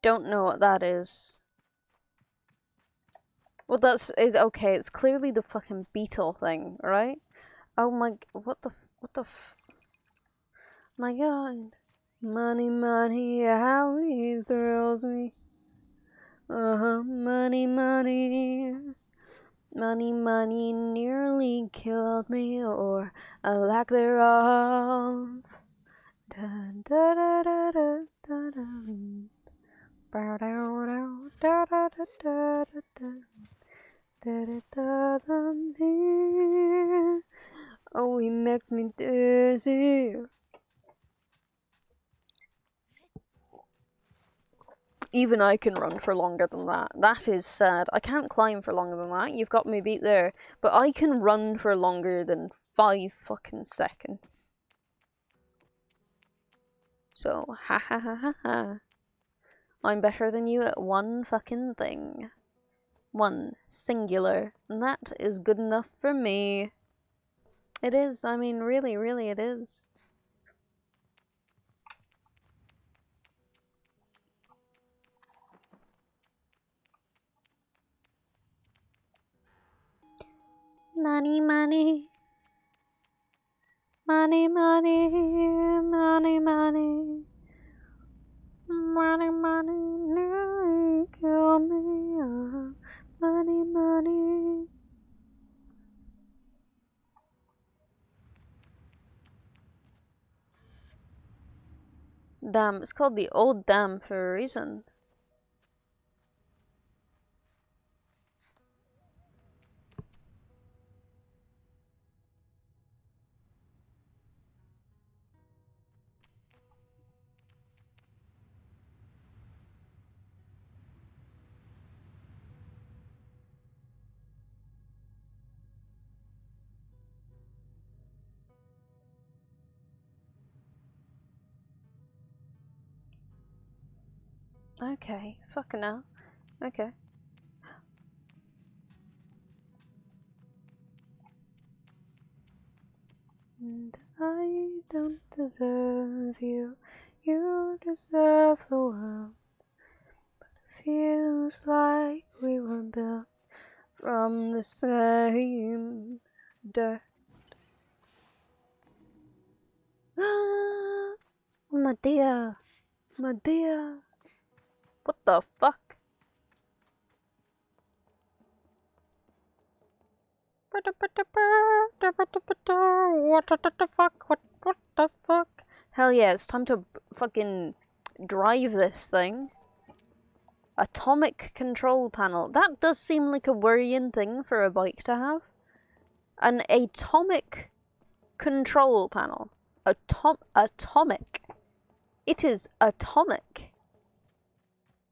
Speaker 1: don't know what that is. Well, that's is okay. It's clearly the fucking beetle thing, right? Oh my, what the, my god, money, money, how it thrills me. Money, money. Money, money nearly killed me, or a lack thereof. Dun, da, da, da, da, da, da. Bow, dow, dow, da, da, da, da, da, da. Da, da, da, da, da. Oh, he makes me dizzy. Even I can run for longer than that. That is sad. I can't climb for longer than that. You've got me beat there. But I can run for longer than 5 fucking seconds. So, ha ha ha ha ha. I'm better than you at one fucking thing. One singular. And that is good enough for me. It is. I mean, really, really, it is. Money, money. Money, money, money, money. Money, money, nearly kill me. Money, money. Dam. It's called the Old Dam for a reason. Okay, fucking hell. Okay. And I don't deserve you, you deserve the world. But it feels like we were built from the same dirt. My dear, my dear. What the fuck? What the fuck? What the fuck? Hell yeah, it's time to fucking drive this thing. Atomic control panel. That does seem like a worrying thing for a bike to have. An atomic control panel. Atomic. It is atomic.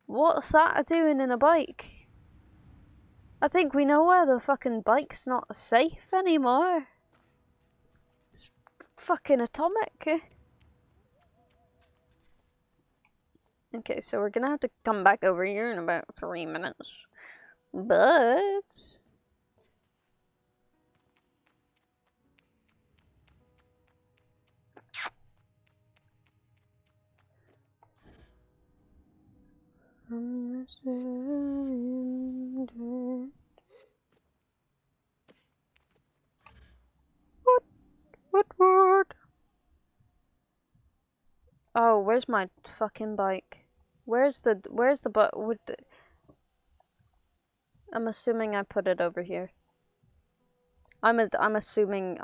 Speaker 1: What's that doing in a bike? I think we know why the fucking bike's not safe anymore. It's fucking atomic. Okay, so we're gonna have to come back over here in about 3 minutes. But... What? Oh, where's my fucking bike? Where's the I'm assuming I put it over here. I'm assuming.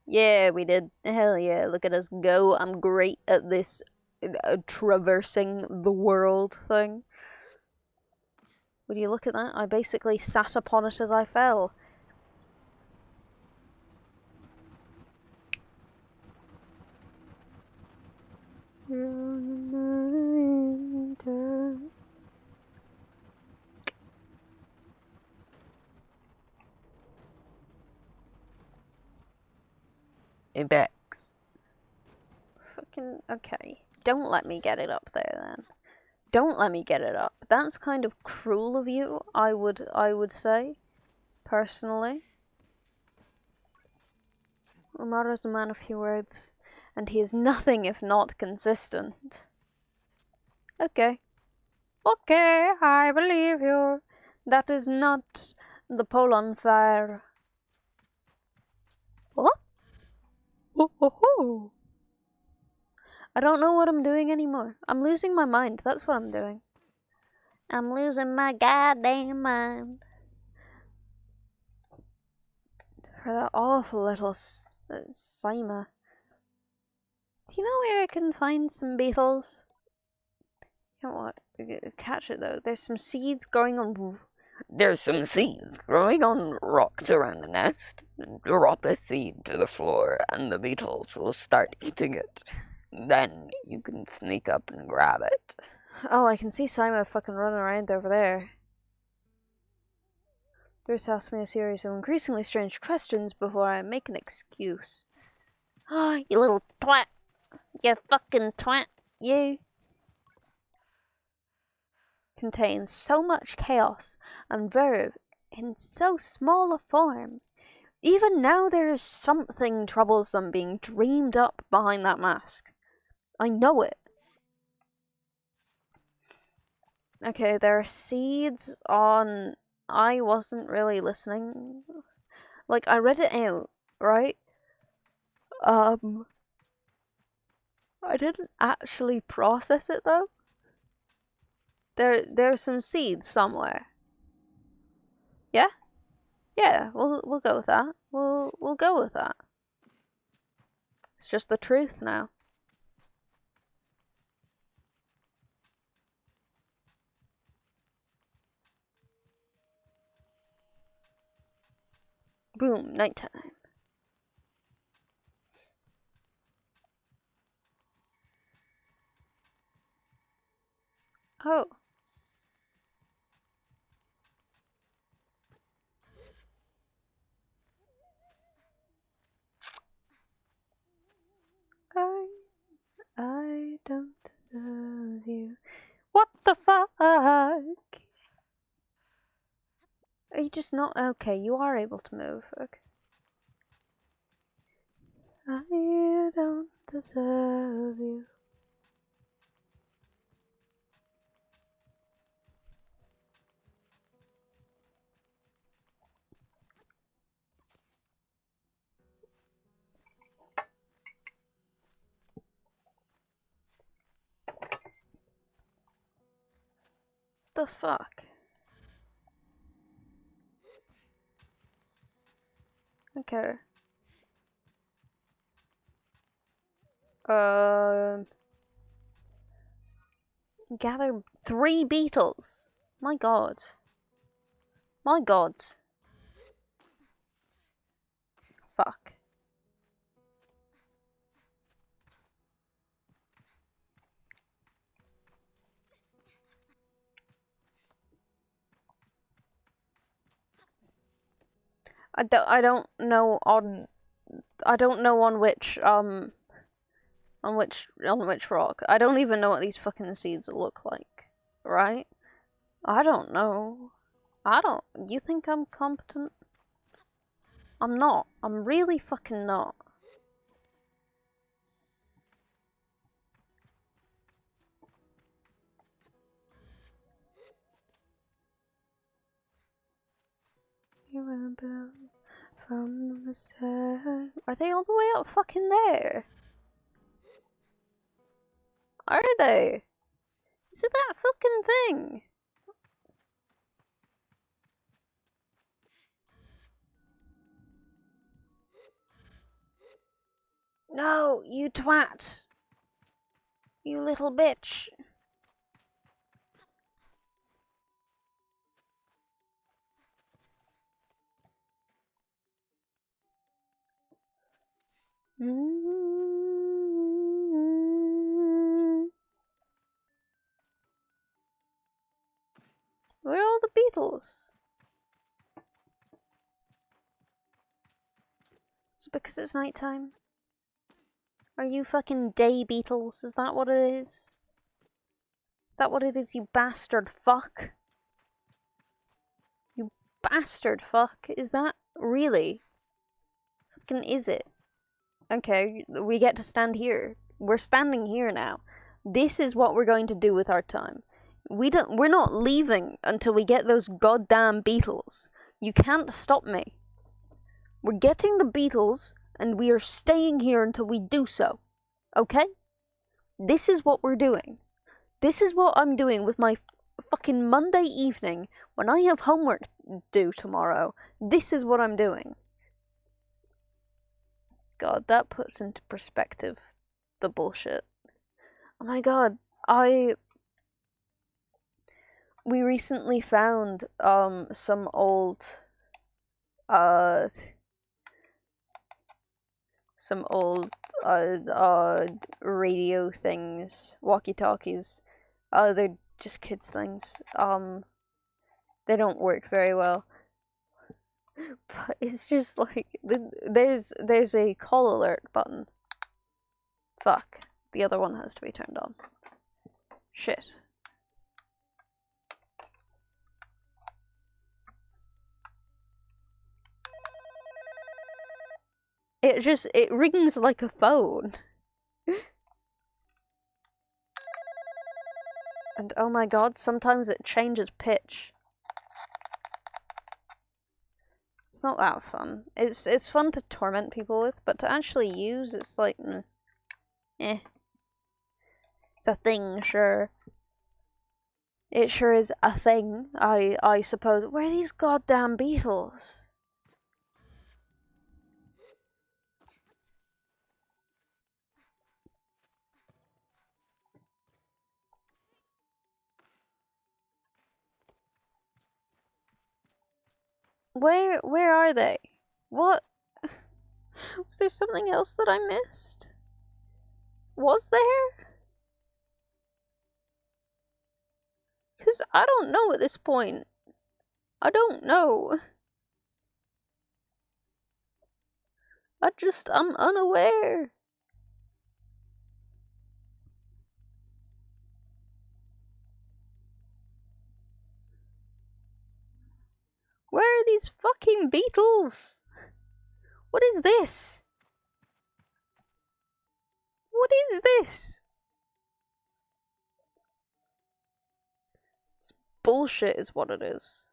Speaker 1: Yeah, we did. Hell yeah, look at us go. I'm great at this traversing the world thing. Would you look at that? I basically sat upon it as I fell.
Speaker 2: It begs.
Speaker 1: Fucking okay. Don't let me get it up there then. Don't let me get it up. That's kind of cruel of you, I would say. Personally. Omar is a man of few words, and he is nothing if not consistent. Okay. Okay, I believe you. That is not the pole on fire. What? Oh, oh, oh. I don't know what I'm doing anymore. I'm losing my mind. That's what I'm doing. I'm losing my goddamn mind. For that awful little Sima. Do you know where I can find some beetles? You know what? Catch it though. There's some seeds growing on.
Speaker 2: There's some seeds growing on rocks around the nest. Drop a seed to the floor and the beetles will start eating it. Then you can sneak up and grab it.
Speaker 1: Oh, I can see Simon fucking running around over there. There's asked me a series of increasingly strange questions before I make an excuse. Oh, you little twat. You fucking twat. You. Contains so much chaos and verve in so small a form. Even now there is something troublesome being dreamed up behind that mask. I know it. Okay, there are seeds on. I wasn't really listening. Like, I read it out, right? I didn't actually process it though. There's some seeds somewhere. Yeah? Yeah, we'll go with that. We'll go with that. It's just the truth now. Boom, nighttime. Oh. I don't deserve you. What the fuck? Are you just not okay? You are able to move. Okay. I don't deserve you. The fuck? Okay. Gather 3 beetles. My god. My god. Fuck. I don't know on which rock. I don't even know what these fucking seeds look like. Right? I don't know. You think I'm competent? I'm not. I'm really fucking not. You went down from the side. Are they all the way up fucking there? Are they? Is it that fucking thing? No, you twat. You little bitch. Where are all the beetles? Is it because it's nighttime? Are you fucking day beetles? Is that what it is? Is that what it is, you bastard fuck? You bastard fuck? Is that really? Fucking is it? Okay, we get to stand here. We're standing here now. This is what we're going to do with our time. We're not leaving until we get those goddamn beetles. You can't stop me. We're getting the beetles and we are staying here until we do so. Okay? This is what we're doing. This is what I'm doing with my fucking Monday evening when I have homework due tomorrow. This is what I'm doing. God, that puts into perspective the bullshit. Oh my god, we recently found some old uh some old radio things, walkie-talkies. They're just kids things. They don't work very well. But it's just like there's a call alert button. Fuck. The other one has to be turned on. Shit. It rings like a phone. And oh my god, sometimes it changes pitch. It's not that fun. It's fun to torment people with, but to actually use, it's like, eh. It's a thing, sure. It sure is a thing, I suppose. Where are these goddamn beetles? Where are they? What? Was there something else that I missed? Was there? Because I don't know at this point. I don't know. I'm unaware. Where are these fucking beetles? What is this? What is this? It's bullshit is what it is.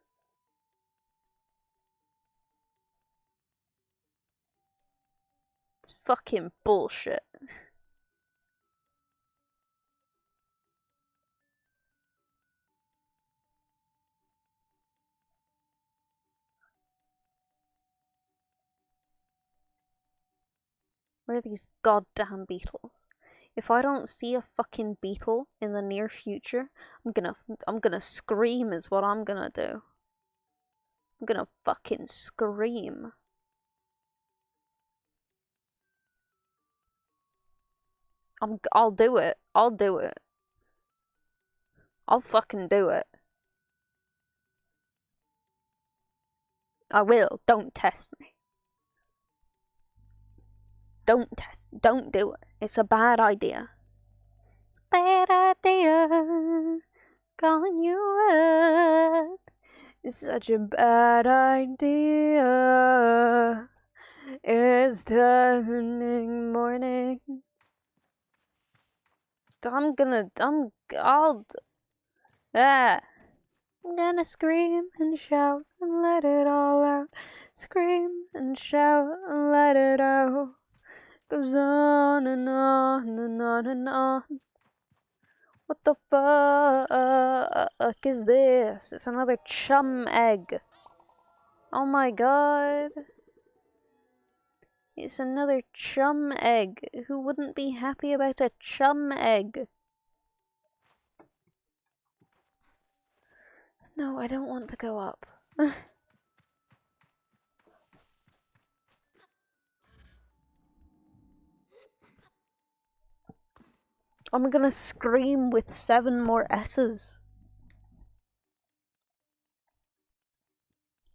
Speaker 1: It's fucking bullshit. Where are these goddamn beetles? If I don't see a fucking beetle in the near future, I'm gonna scream is what I'm gonna do. I'm gonna fucking scream. I'll do it. I'll do it. I'll fucking do it. I will. Don't test me. Don't do it. It's a bad idea. It's a bad idea. Calling you up. It's such a bad idea. It's turning morning. Ah. I'm gonna scream and shout and let it all out. Scream and shout and let it out. Goes on and on and on and on. What the fuck is this? It's another chum egg. Oh my god. It's another chum egg. Who wouldn't be happy about a chum egg? No, I don't want to go up. I'm gonna scream with 7 more S's.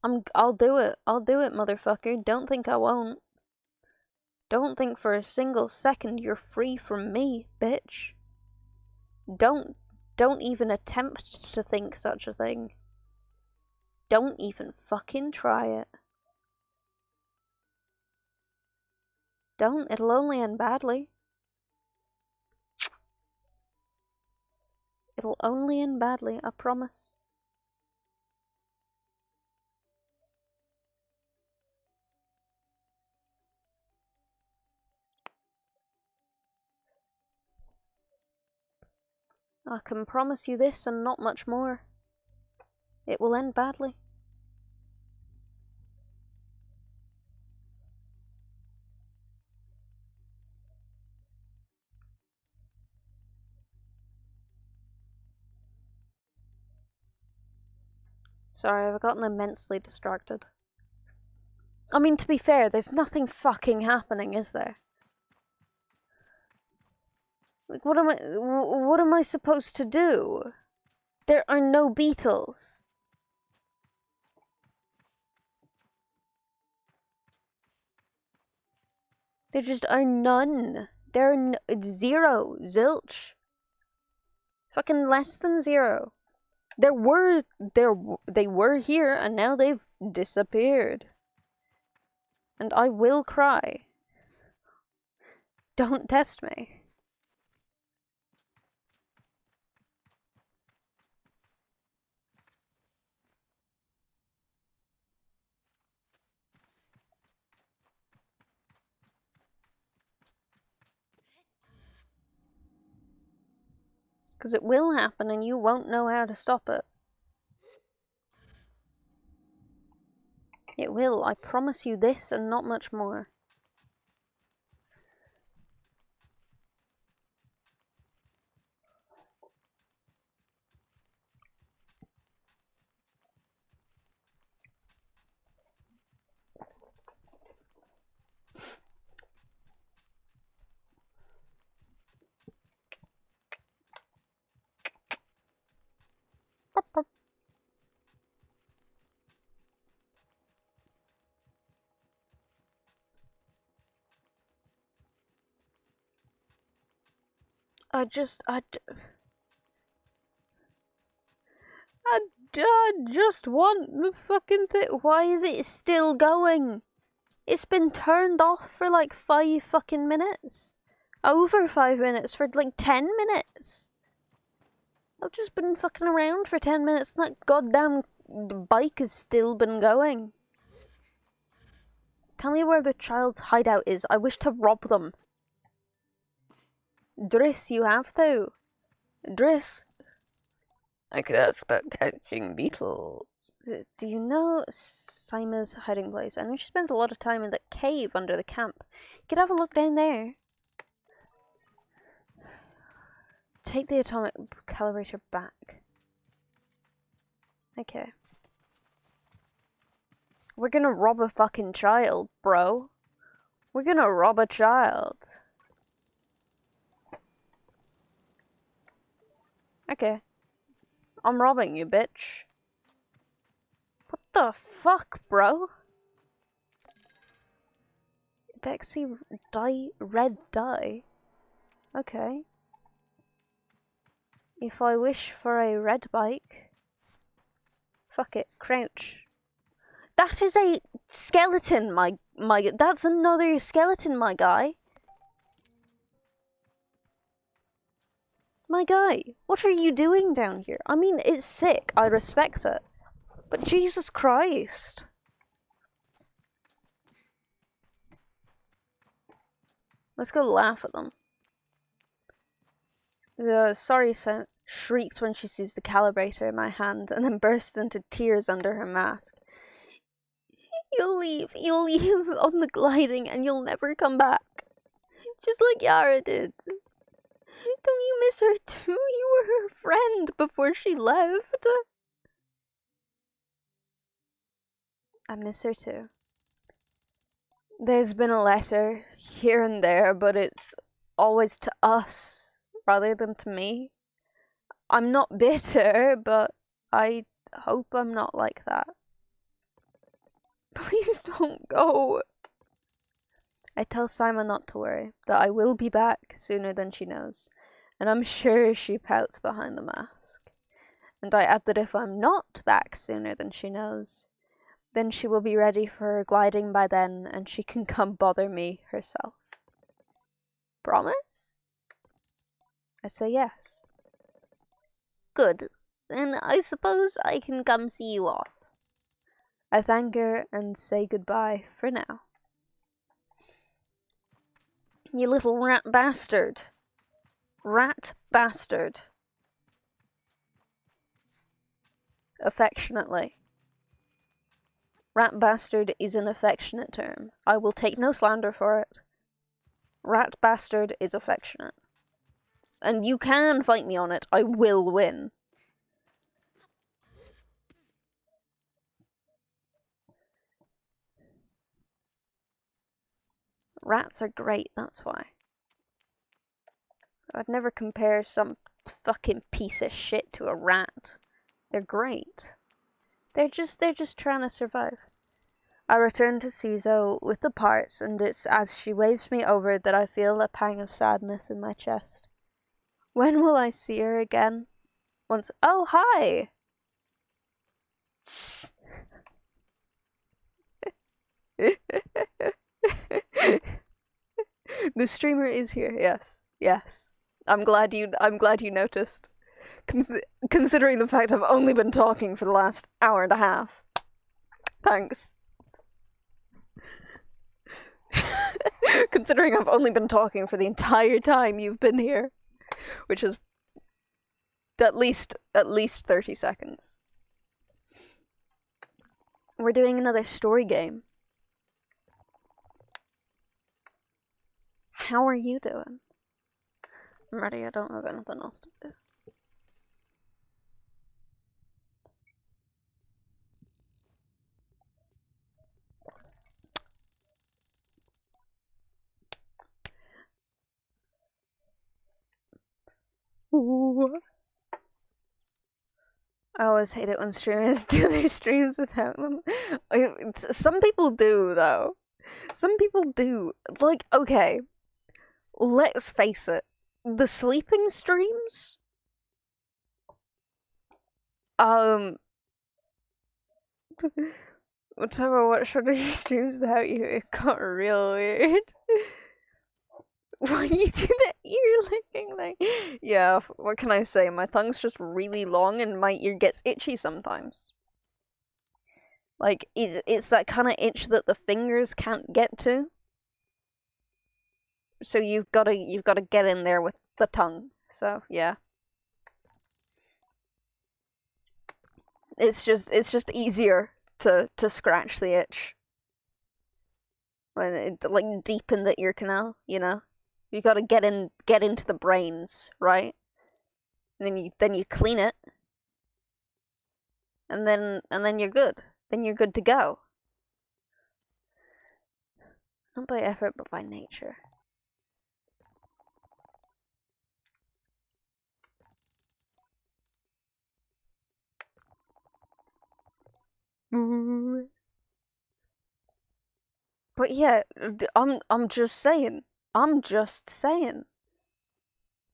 Speaker 1: I'll do it. I'll do it, motherfucker. Don't think I won't. Don't think for a single second you're free from me, bitch. Don't even attempt to think such a thing. Don't even fucking try it. Don't, it'll only end badly. It'll only end badly, I promise. I can promise you this and not much more. It will end badly. Sorry, I've gotten immensely distracted. I mean, to be fair, there's nothing fucking happening, is there? Like, what am I supposed to do? There are no beetles. There just are none. There are zero. Zilch. Fucking less than zero. They were here and now they've disappeared. And I will cry. Don't test me. Because it will happen and you won't know how to stop it. It will, I promise you this and not much more. I just want the fucking thing. Why is it still going? It's been turned off for like 5 fucking minutes. Over 5 minutes, for like 10 minutes. I've just been fucking around for 10 minutes and that goddamn bike has still been going. Tell me where the child's hideout is. I wish to rob them. Driss, you have to. Driss.
Speaker 2: I could ask about catching beetles.
Speaker 1: Do you know Sima's hiding place? I know she spends a lot of time in that cave under the camp. You could have a look down there. Take the atomic calibrator back. Okay. We're gonna rob a fucking child, bro. We're gonna rob a child. Okay. I'm robbing you, bitch. What the fuck, bro? Bexy dye, red dye. Okay. If I wish for a red bike. Fuck it, crouch. That is a skeleton, my that's another skeleton, my guy. My guy, what are you doing down here? I mean, it's sick, I respect it. But Jesus Christ. Let's go laugh at them. The sorry sound shrieks when she sees the calibrator in my hand and then bursts into tears under her mask. You'll leave on the gliding and you'll never come back. Just like Yara did. Don't you miss her too? You were her friend before she left. I miss her too. There's been a letter here and there, but it's always to us rather than to me. I'm not bitter, but I hope I'm not like that. Please don't go. I tell Simon not to worry, that I will be back sooner than she knows, and I'm sure she pouts behind the mask. And I add that if I'm not back sooner than she knows, then she will be ready for her gliding by then, and she can come bother me herself. Promise? I say yes. Good. Then I suppose I can come see you off. I thank her and say goodbye for now. You little rat bastard. Rat bastard. affectionately. Rat bastard is an affectionate term. I will take no slander for it. Rat bastard is affectionate. And you can fight me on it. I will win. Rats are great, that's why. I'd never compare some fucking piece of shit to a rat. They're great. They're just trying to survive. I return to Cizo with the parts, and it's as she waves me over that I feel a pang of sadness in my chest. When will I see her again? Once. Oh, hi! The streamer is here. Yes, yes. I'm glad you noticed. Considering the fact I've only been talking for the last hour and a half. Thanks. Considering I've only been talking for the entire time you've been here, which is at least 30 seconds. We're doing another story game. How are you doing? I'm ready. I don't have anything else to do. Ooh. I always hate it when streamers do their streams without them. Some people do, though. Some people do. Like, okay, let's face it. The sleeping streams? Whatever, I watched one of your streams without you, it got real weird. Why you do that ear licking thing? Yeah, what can I say? My tongue's just really long and my ear gets itchy sometimes. Like, it's that kind of itch that the fingers can't get to. So you've gotta get in there with the tongue. So, yeah. It's just easier to scratch the itch. When it, like, deep in the ear canal, you know? You gotta get into the brains, right? And then you clean it, and then you're good. Then you're good to go. Not by effort, but by nature. But yeah, I'm just saying. I'm just saying.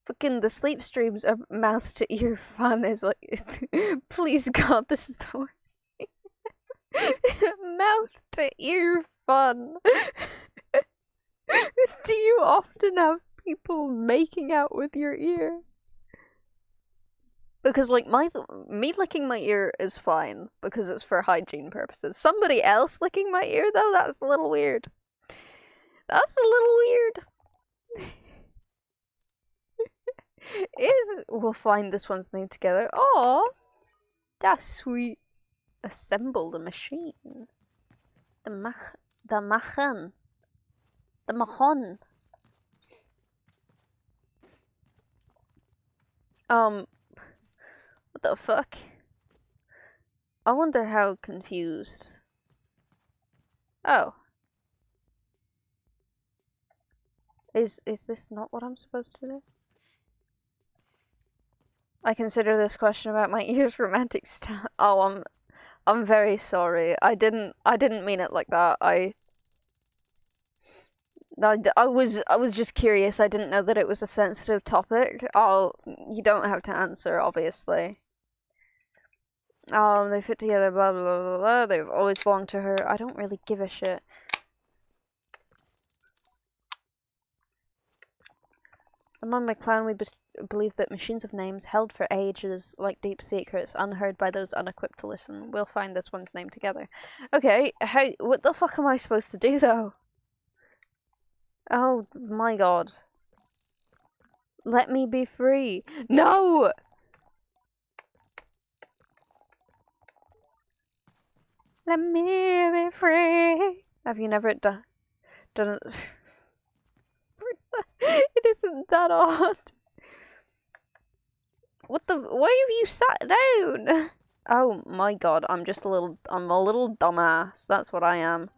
Speaker 1: Fucking the sleep streams of mouth to ear fun is like, please God, this is the worst. Mouth to ear fun. Do you often have people making out with your ear? Because like me licking my ear is fine because it's for hygiene purposes. Somebody else licking my ear though, that's a little weird. That's a little weird. We'll find this one's name together. Oh, that's sweet. Assemble the machine. The Machen. The Mahon. What the fuck? I wonder how confused. Oh. Is this not what I'm supposed to do? I consider this question about my ears romantic stuff. Oh, I'm very sorry. I didn't mean it like that. I was just curious. I didn't know that it was a sensitive topic. You don't have to answer, obviously. They fit together, blah blah blah blah. They've always belonged to her. I don't really give a shit. Among my clan, we believe that machines of names held for ages, like deep secrets, unheard by those unequipped to listen. We'll find this one's name together. Okay, what the fuck am I supposed to do, though? Oh my god. Let me be free. No! Let me be free. Have you never done it? It isn't that odd. What the? Why have you sat down? Oh my god, I'm a little dumbass. That's what I am.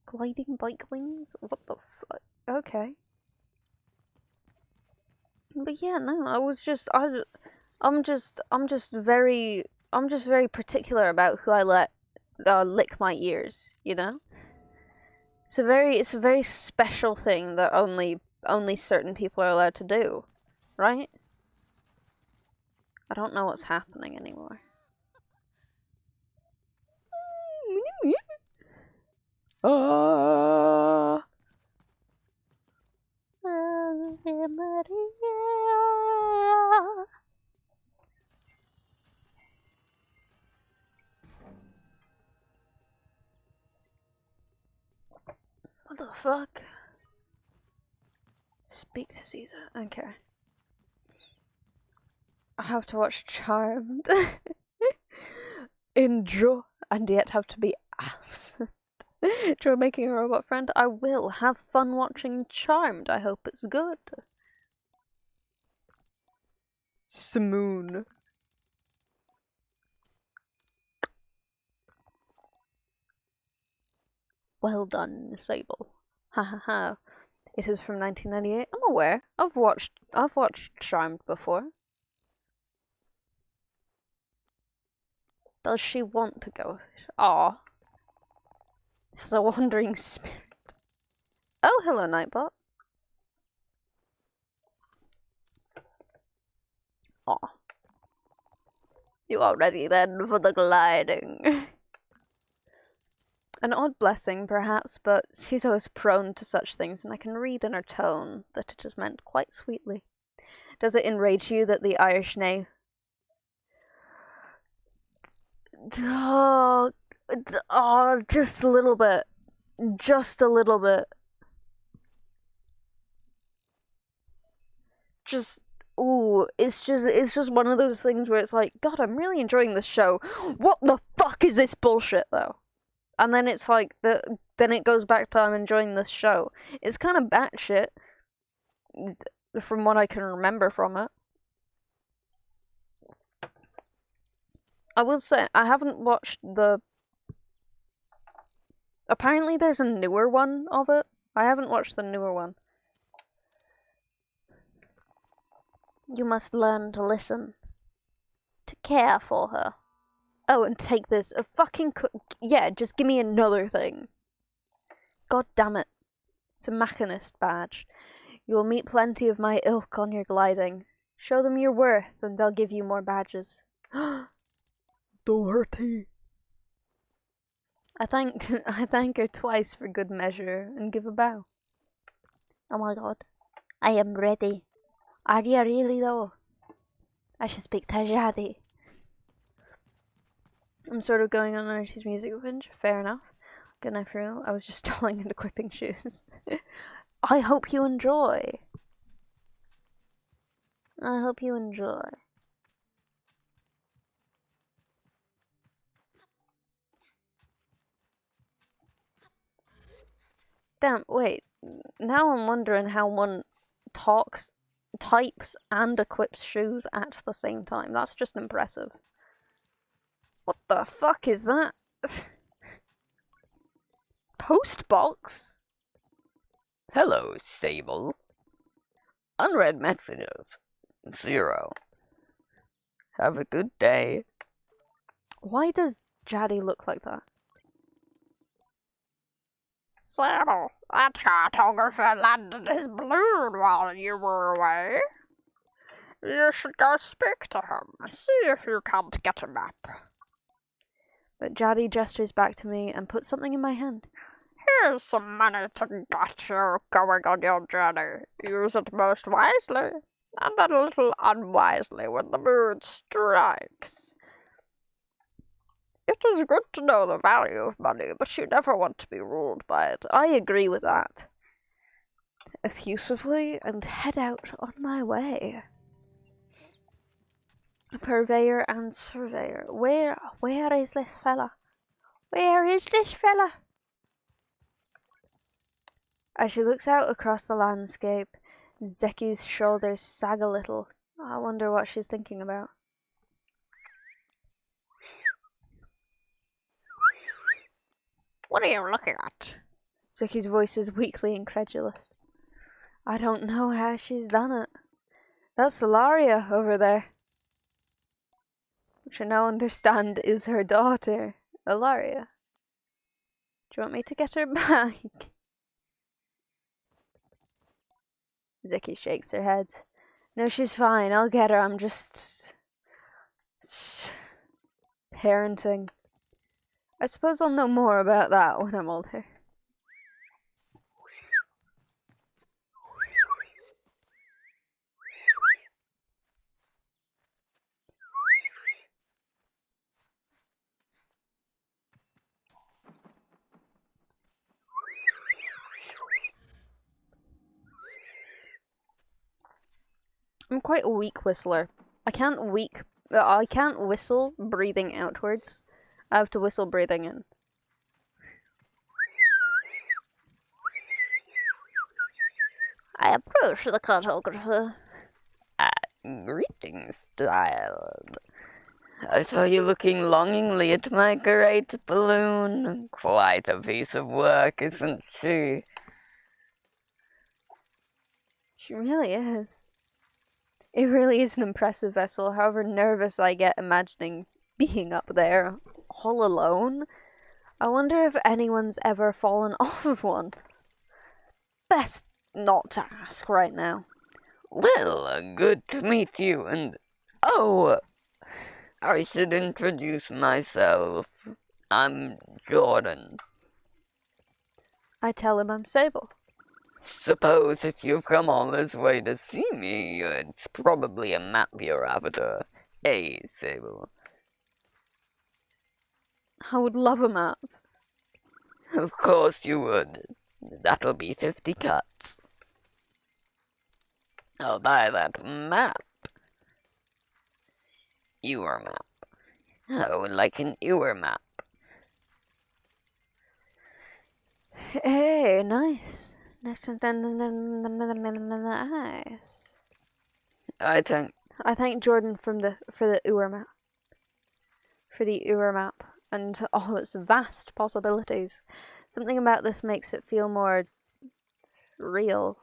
Speaker 1: Gliding bike wings? What the fuck? Okay. But yeah, no, I'm just very particular about who I let lick my ears, you know? It's a very special thing that only certain people are allowed to do, right? I don't know what's happening anymore. What the fuck? Speak to Caesar. Okay. I have to watch Charmed. Enjoy, and yet have to be absent. Enjoy making a robot friend. I will have fun watching Charmed. I hope it's good. Simoon. Well done, Sable. Ha ha ha. It is from 1998. I'm aware. I've watched Charmed before. Does she want to go? Aw. Has a wandering spirit. Oh, hello, Nightbot. Aw. You are ready then for the gliding. An odd blessing, perhaps, but she's always prone to such things, and I can read in her tone that it is meant quite sweetly. Does it enrage you that the Irish name... Oh, just a little bit. Just a little bit. Just... Ooh, it's just one of those things where it's like, God, I'm really enjoying this show. What the fuck is this bullshit, though? And then it's like, then it goes back to I'm enjoying this show. It's kind of batshit, from what I can remember from it. I will say, I haven't watched the... Apparently there's a newer one of it. I haven't watched the newer one. You must learn to listen. To care for her. Oh, and take this. A fucking... Yeah, just give me another thing. God damn it. It's a machinist badge. You will meet plenty of my ilk on your gliding. Show them your worth, and they'll give you more badges. Doherty. I thank her twice for good measure, and give a bow. Oh my god. I am ready. Are you really, though? I should speak to Jadi. I'm sort of going on Archie's music binge. Fair enough. Good night for real. I was just stalling and equipping shoes. I hope you enjoy. I hope you enjoy. Damn, wait. Now I'm wondering how one types, and equips shoes at the same time. That's just impressive. What the fuck is that? Postbox?
Speaker 2: Hello, Sable. Unread messages. 0. Have a good day.
Speaker 1: Why does Jadi look like that?
Speaker 3: Sable, that cartographer landed his balloon while you were away. You should go speak to him, see if you can't get a map.
Speaker 1: But Jadi gestures back to me and puts something in my hand.
Speaker 3: Here's some money to get you going on your journey. Use it most wisely, and then a little unwisely when the mood strikes. It is good to know the value of money, but you never want to be ruled by it.
Speaker 1: I agree with that. Effusively, and head out on my way. Purveyor and surveyor. Where is this fella? Where is this fella? As she looks out across the landscape, Zeki's shoulders sag a little. I wonder what she's thinking about.
Speaker 3: What are you looking at?
Speaker 1: Zeki's voice is weakly incredulous. I don't know how she's done it. That's Solaria over there. Which I now understand is her daughter, Ilaria. Do you want me to get her back? Zeki shakes her head. No, she's fine. I'll get her. I'm just parenting. I suppose I'll know more about that when I'm older. I'm quite a weak whistler. I can't whistle breathing outwards. I have to whistle breathing in.
Speaker 3: I approach the cartographer.
Speaker 2: Greetings, child. I saw you looking longingly at my great balloon. Quite a piece of work, isn't she?
Speaker 1: She really is. It really is an impressive vessel, however nervous I get imagining being up there, all alone. I wonder if anyone's ever fallen off of one. Best not to ask right now.
Speaker 2: Well, good to meet you, and... Oh, I should introduce myself. I'm Jordan.
Speaker 1: I tell him I'm Sable.
Speaker 2: Suppose if you've come all this way to see me, it's probably a map you're after. Sable?
Speaker 1: I would love a map.
Speaker 2: Of course you would. That'll be 50 cuts. I'll buy that map. Ewer map. I would like an ewer map.
Speaker 1: Hey, nice. Nice.
Speaker 2: I think
Speaker 1: I thank Jordan for the Uwer map. For the Uwer map and all its vast possibilities. Something about this makes it feel more real.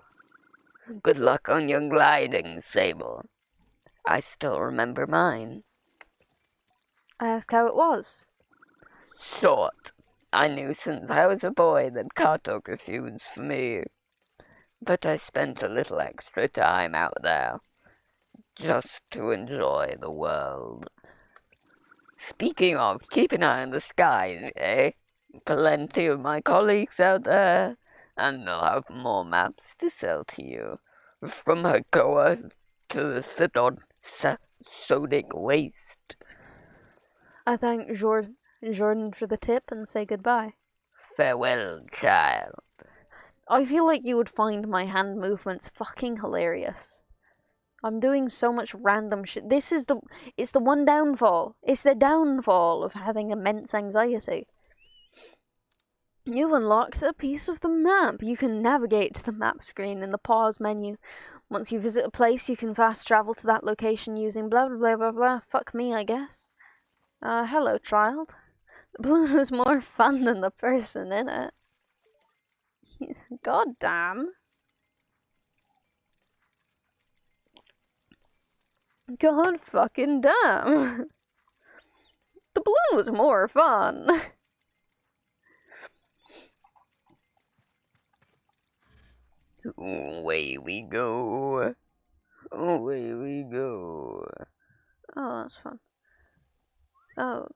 Speaker 2: good luck on your gliding, Sable. I still remember mine.
Speaker 1: I asked how it was.
Speaker 2: Short. I knew since I was a boy that cartography was for me. But I spent a little extra time out there, just to enjoy the world. Speaking of, keep an eye on the skies, eh? Plenty of my colleagues out there, and they'll have more maps to sell to you. From Hakoa to the Sodic Waste.
Speaker 1: I thank Jordan for the tip and say goodbye.
Speaker 2: Farewell, child.
Speaker 1: I feel like you would find my hand movements fucking hilarious. I'm doing so much random shit. It's the one downfall. It's the downfall of having immense anxiety. You've unlocked a piece of the map. You can navigate to the map screen in the pause menu. Once you visit a place, you can fast travel to that location using blah blah blah blah blah. Fuck me, I guess. Hello, child. The balloon was more fun than the person in it. God damn. God fucking damn. The balloon was more fun.
Speaker 2: Away we go. Away we go.
Speaker 1: Oh, that's fun. Oh,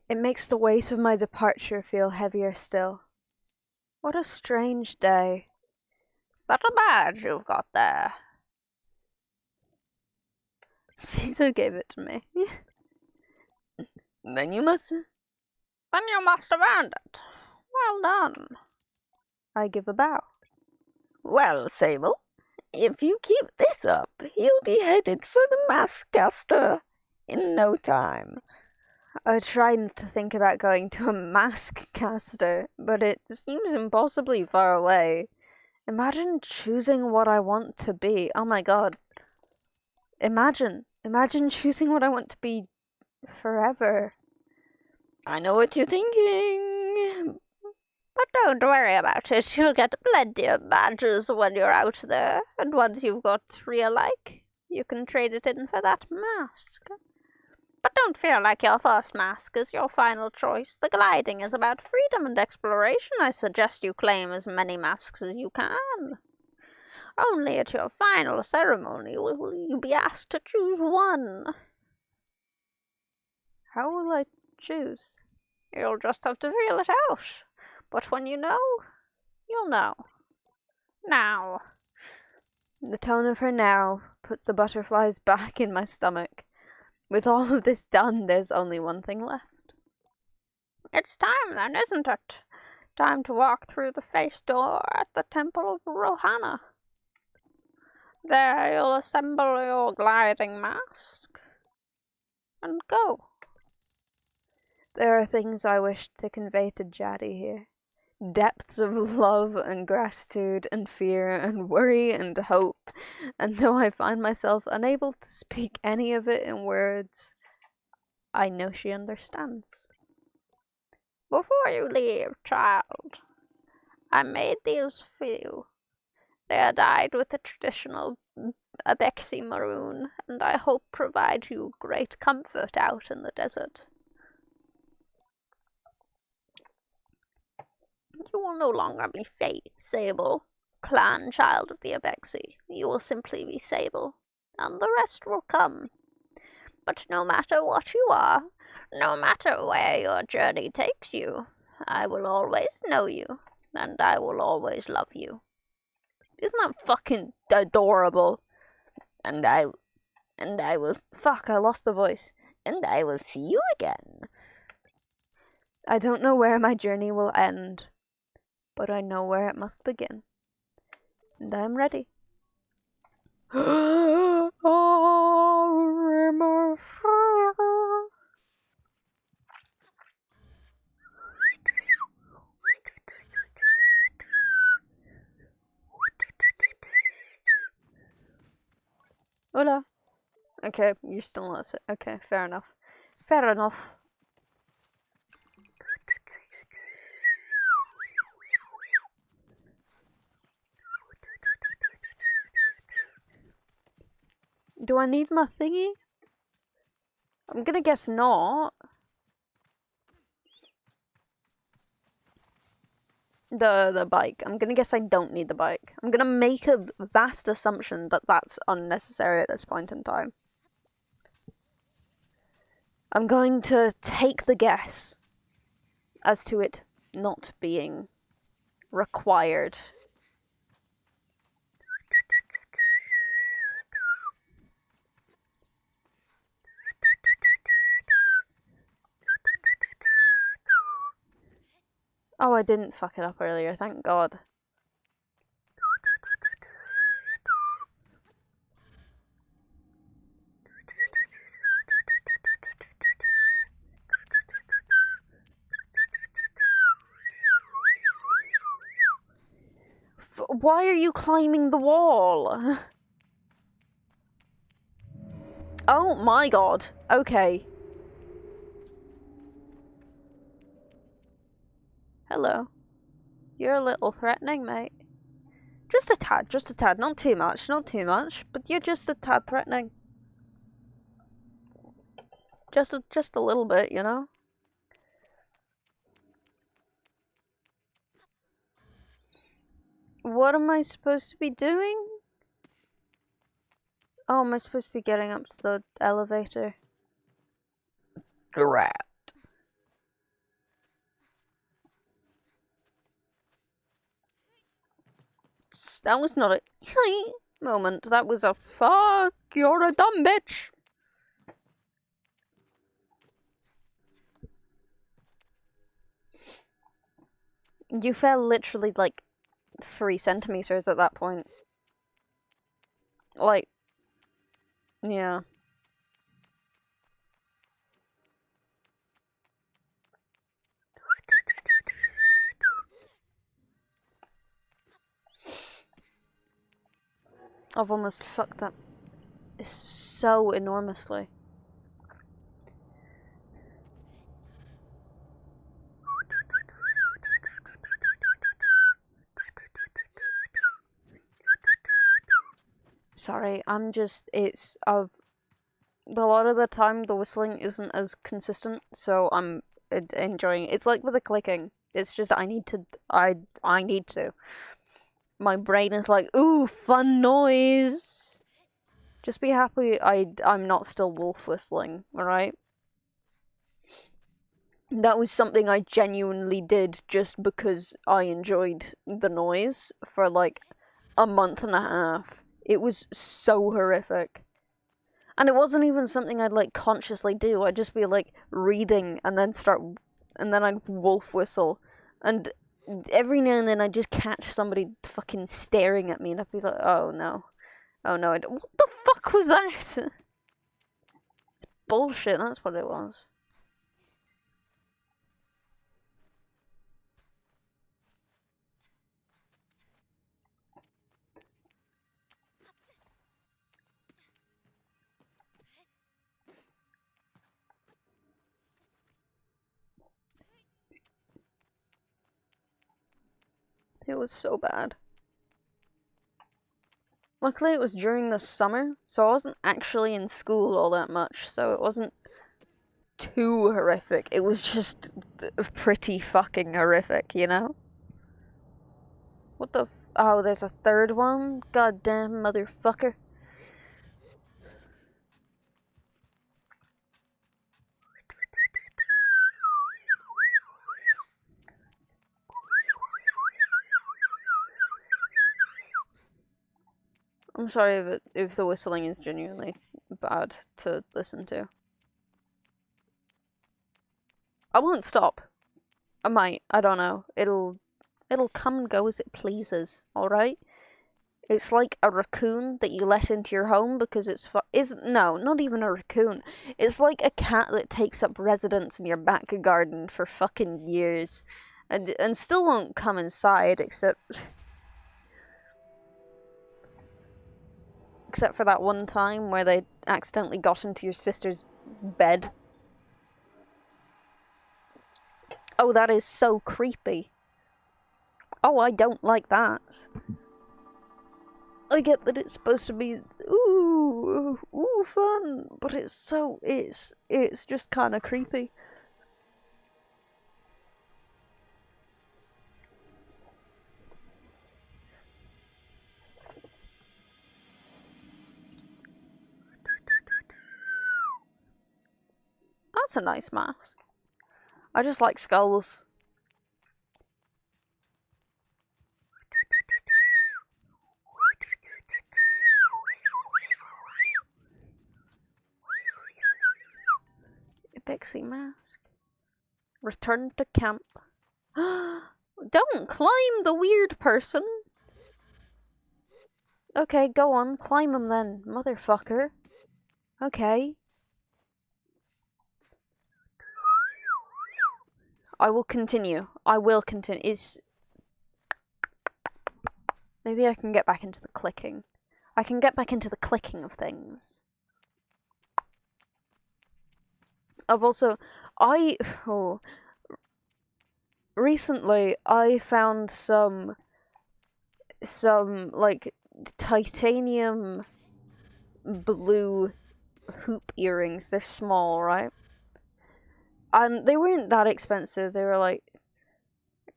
Speaker 1: it makes the weight of my departure feel heavier still. What a strange day. Is that a badge you've got there? Caesar gave it to me.
Speaker 2: Then you must.
Speaker 3: Then you must have earned it. Well done.
Speaker 1: I give a bow.
Speaker 2: Well, Sable, if you keep this up, you'll be headed for the Maskcaster in no time.
Speaker 1: I tried to think about going to a mask caster, but it seems impossibly far away. Imagine choosing what I want to be. Oh my god. Imagine choosing what I want to be forever.
Speaker 2: I know what you're thinking.
Speaker 3: But don't worry about it. You'll get plenty of badges when you're out there. And once you've got 3 alike, you can trade it in for that mask. But don't feel like your first mask is your final choice. The gliding is about freedom and exploration. I suggest you claim as many masks as you can. Only at your final ceremony will you be asked to choose one.
Speaker 1: How will I choose?
Speaker 3: You'll just have to feel it out. But when you know, you'll know. Now.
Speaker 1: The tone of her now puts the butterflies back in my stomach. With all of this done, there's only one thing left.
Speaker 3: It's time then, isn't it? Time to walk through the face door at the Temple of Rohana. There you'll assemble your gliding mask and go.
Speaker 1: There are things I wish to convey to Jaddy here. Depths of love and gratitude and fear and worry and hope, and though I find myself unable to speak any of it in words, I know she understands.
Speaker 3: Before you leave, child, I made these for you. They are dyed with the traditional Abexi maroon, and I hope provide you great comfort out in the desert. You will no longer be Sable, clan child of the Abexi. You will simply be Sable, and the rest will come. But no matter what you are, no matter where your journey takes you, I will always know you, and I will always love you.
Speaker 1: Isn't that fucking adorable?
Speaker 2: And I will.
Speaker 1: Fuck, I lost the voice.
Speaker 2: And I will see you again.
Speaker 1: I don't know where my journey will end, but I know where it must begin. And I'm ready. Hola. Okay, you're still not. Okay, fair enough. Fair enough. Do I need my thingy? I'm gonna guess not. The bike. I'm gonna guess I don't need the bike. I'm gonna make a vast assumption that that's unnecessary at this point in time. I'm going to take the guess as to it not being required. Oh, I didn't fuck it up earlier, thank God. Why are you climbing the wall? Oh my God. Okay. Hello. You're a little threatening, mate. Just a tad. Not too much, but you're just a tad threatening. Just a little bit, you know? What am I supposed to be doing? Oh, am I supposed to be getting up to the elevator?
Speaker 2: Correct.
Speaker 1: That was not a moment. That was a fuck, you're a dumb bitch. You fell literally like 3 centimeters at that point. Like, yeah. I've almost fucked that so enormously. Sorry, it's of a lot of the time the whistling isn't as consistent, so I'm enjoying it. It's like with the clicking. It's just I need to. My brain is like, ooh, fun noise. Just be happy I'm not still wolf whistling, alright? That was something I genuinely did just because I enjoyed the noise for like a month and a half. It was so horrific. And it wasn't even something I'd like consciously do. I'd just be like reading and then I'd wolf whistle. And every now and then I'd just catch somebody fucking staring at me and I'd be like, oh no. Oh no, what the fuck was that? It's bullshit, that's what it was. It was so bad. Luckily, it was during the summer, so I wasn't actually in school all that much, so it wasn't too horrific. It was just pretty fucking horrific, you know? What the oh, there's a third one? Goddamn motherfucker. I'm sorry if the whistling is genuinely bad to listen to. I won't stop. I might. I don't know. It'll come and go as it pleases. All right. It's like a raccoon that you let into your home because no, not even a raccoon. It's like a cat that takes up residence in your back garden for fucking years, and still won't come inside except for that one time where they accidentally got into your sister's bed. Oh, that is so creepy. Oh, I don't like that. I get that it's supposed to be ooh fun, but it's just kind of creepy. That's a nice mask. I just like skulls. Pixie mask. Return to camp. Don't climb the weird person. Okay, go on, climb him then, motherfucker. Okay. I will continue. Maybe I can get back into the clicking. I can get back into the clicking of things. Recently I found some like titanium blue hoop earrings. They're small, right? And they weren't that expensive. They were like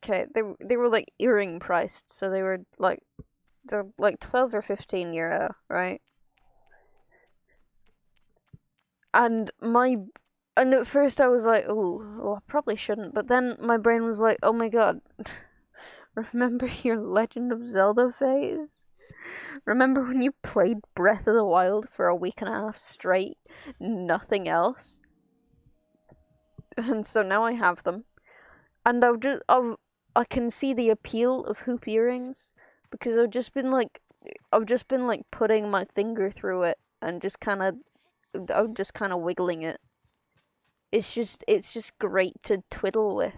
Speaker 1: they were like earring priced, so they're like 12 or 15 euro, right? And at first I was like, oh, well, I probably shouldn't. But then my brain was like, oh my god, remember your Legend of Zelda phase? Remember when you played Breath of the Wild for a week and a half straight? Nothing else? And so now I have them. And I can see the appeal of hoop earrings because I've just been like putting my finger through it and I'm just kind of wiggling it. It's just great to twiddle with.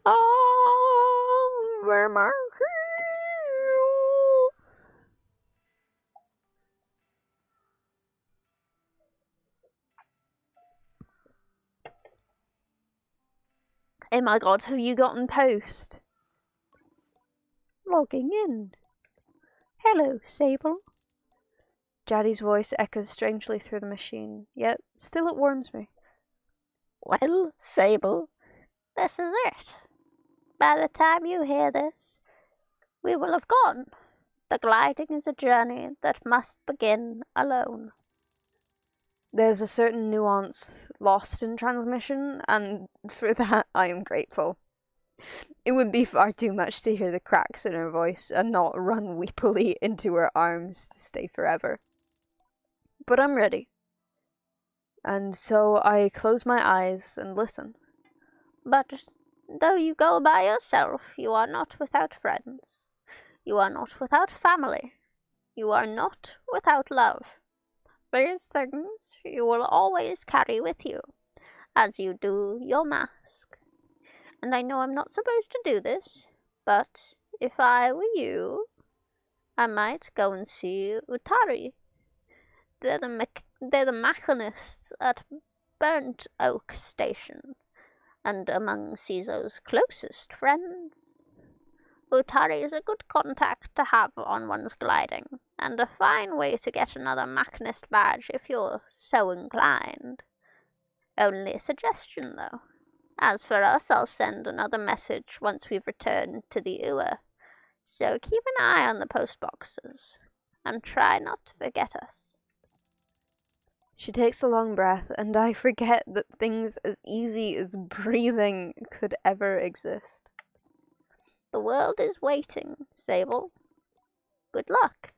Speaker 1: Oh, where am I? Oh my god, have you gotten post? Logging in. Hello, Sable. Daddy's voice echoes strangely through the machine, yet still it warms me.
Speaker 3: Well, Sable, this is it. By the time you hear this, we will have gone. The gliding is a journey that must begin alone.
Speaker 1: There's a certain nuance lost in transmission, and for that I am grateful. It would be far too much to hear the cracks in her voice and not run weepily into her arms to stay forever. But I'm ready. And so I close my eyes and listen.
Speaker 3: But though you go by yourself, you are not without friends. You are not without family. You are not without love. These things you will always carry with you, as you do your mask. And I know I'm not supposed to do this, but if I were you, I might go and see Utari. They're the machinists at Burnt Oak Station, and among Caesar's closest friends. Utari is a good contact to have on one's gliding, and a fine way to get another machinist badge if you're so inclined. Only a suggestion, though. As for us, I'll send another message once we've returned to the Ua, so keep an eye on the post boxes, and try not to forget us.
Speaker 1: She takes a long breath, and I forget that things as easy as breathing could ever exist.
Speaker 3: The world is waiting, Sable. Good luck.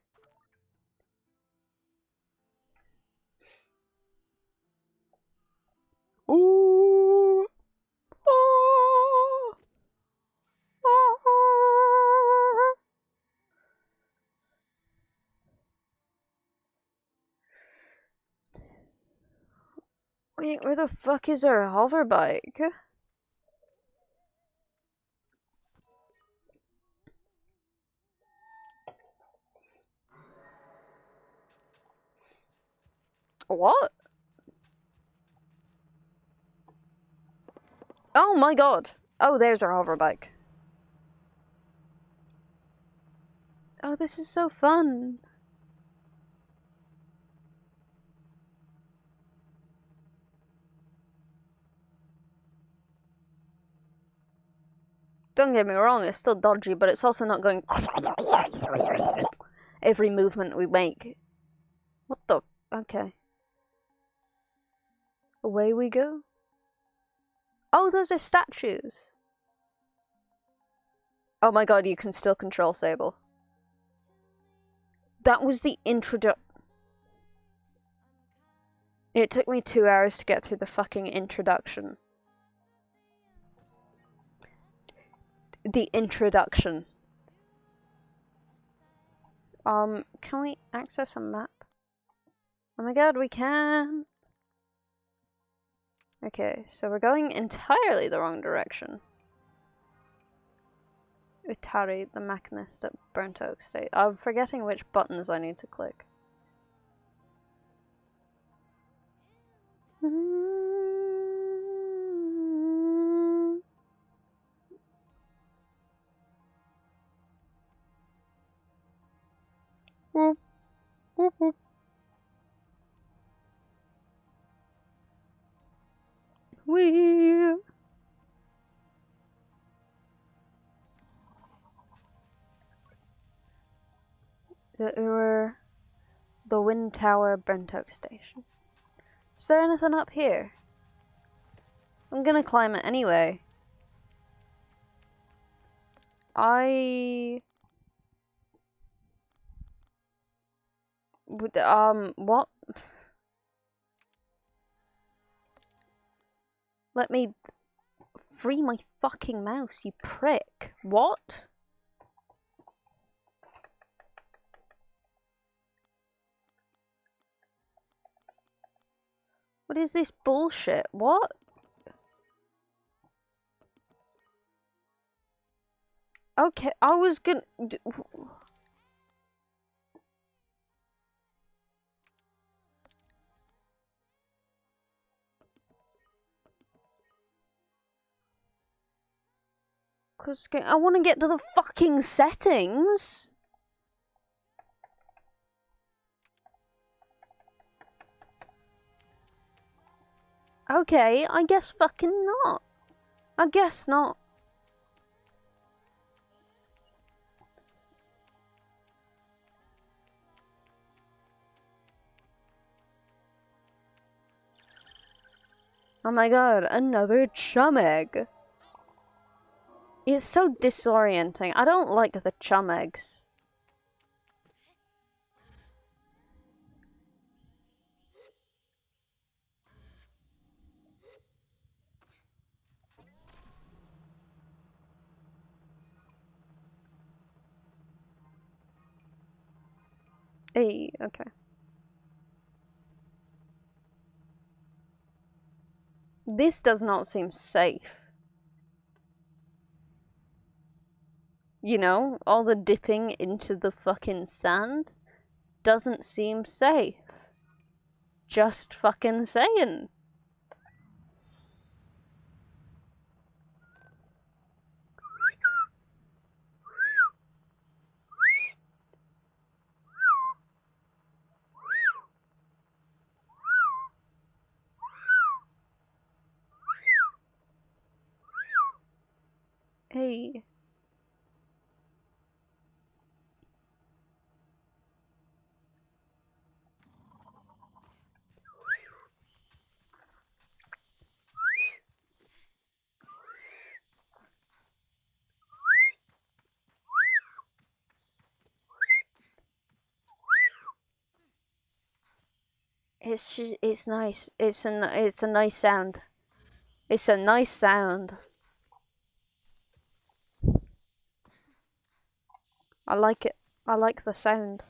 Speaker 1: Ooh. Oh. Oh. Wait, where the fuck is our hover bike? What? Oh my god. Oh, there's our hover bike. Oh, this is so fun. Don't get me wrong, it's still dodgy, but it's also not going every movement we make. What the? Okay. Away we go. Oh, those are statues. Oh my god, you can still control Sable. That was the introduction. It took me 2 hours to get through the fucking introduction. The introduction. Can we access a map? Oh my god, we can! Okay, so we're going entirely the wrong direction. Utari, the machinist at Burnt Oak State. I'm forgetting which buttons I need to click. Whoop, whoop, whoop. Wee. The Wind Tower Burnt Oak Station. Is there anything up here? I'm gonna climb it anyway. What? Let me free my fucking mouse, you prick. What? What is this bullshit? What? Okay, I was gonna... Cause I want to get to the fucking settings. Okay, I guess fucking not. I guess not. Oh my god, another chum egg. It's so disorienting. I don't like the chum eggs. Hey, okay. This does not seem safe. You know, all the dipping into the fucking sand doesn't seem safe. Just fucking saying. Hey. It's nice. It's a nice sound. It's a nice sound. I like it. I like the sound.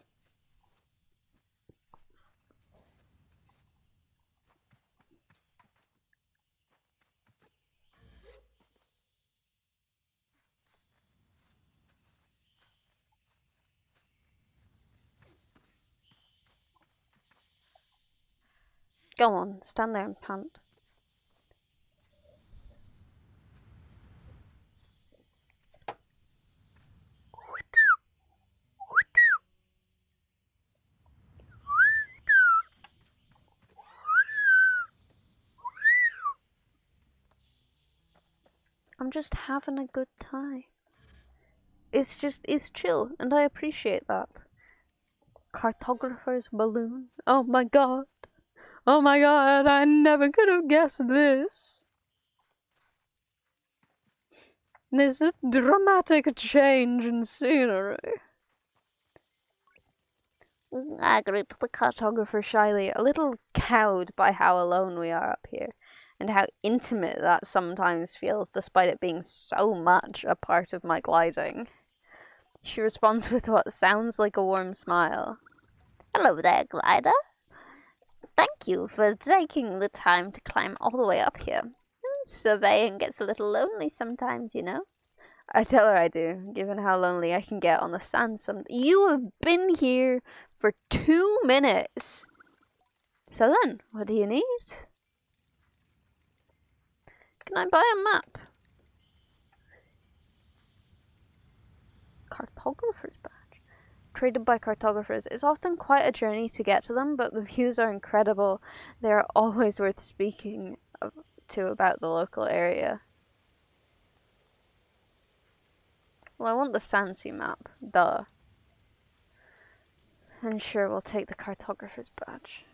Speaker 1: Go on, stand there and pant. I'm just having a good time. It's chill, and I appreciate that. Cartographer's balloon. Oh my god. Oh my god, I never could have guessed this. This is a dramatic change in scenery. I greeted the cartographer shyly, a little cowed by how alone we are up here, and how intimate that sometimes feels despite it being so much a part of my gliding. She responds with what sounds like a warm smile.
Speaker 3: Hello there, glider. Thank you for taking the time to climb all the way up here. Surveying gets a little lonely sometimes, you know.
Speaker 1: I tell her I do, given how lonely I can get on the sand some. You have been here for 2 minutes. So then, what do you need? Can I buy a map? Cartographer's badge. Traded by cartographers. It's often quite a journey to get to them, but the views are incredible. They are always worth speaking to about the local area. Well, I want the Sandsea map. Duh. And sure, we'll take the cartographer's badge.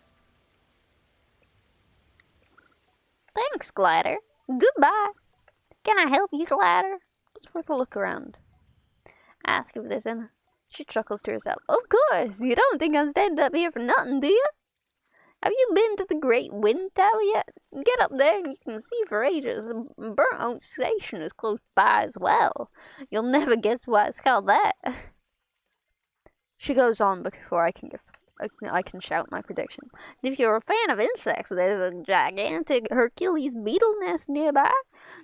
Speaker 3: Thanks, glider. Goodbye. Can I help you, glider?
Speaker 1: It's worth a look around.
Speaker 3: Ask if there's any. She chuckles to herself. Of course, you don't think I'm standing up here for nothing, do you? Have you been to the Great Wind Tower yet? Get up there and you can see for ages. Burnt Oak Station is close by as well. You'll never guess why it's called that.
Speaker 1: She goes on before I can shout my prediction.
Speaker 3: If you're a fan of insects, there's a gigantic Hercules beetle nest nearby.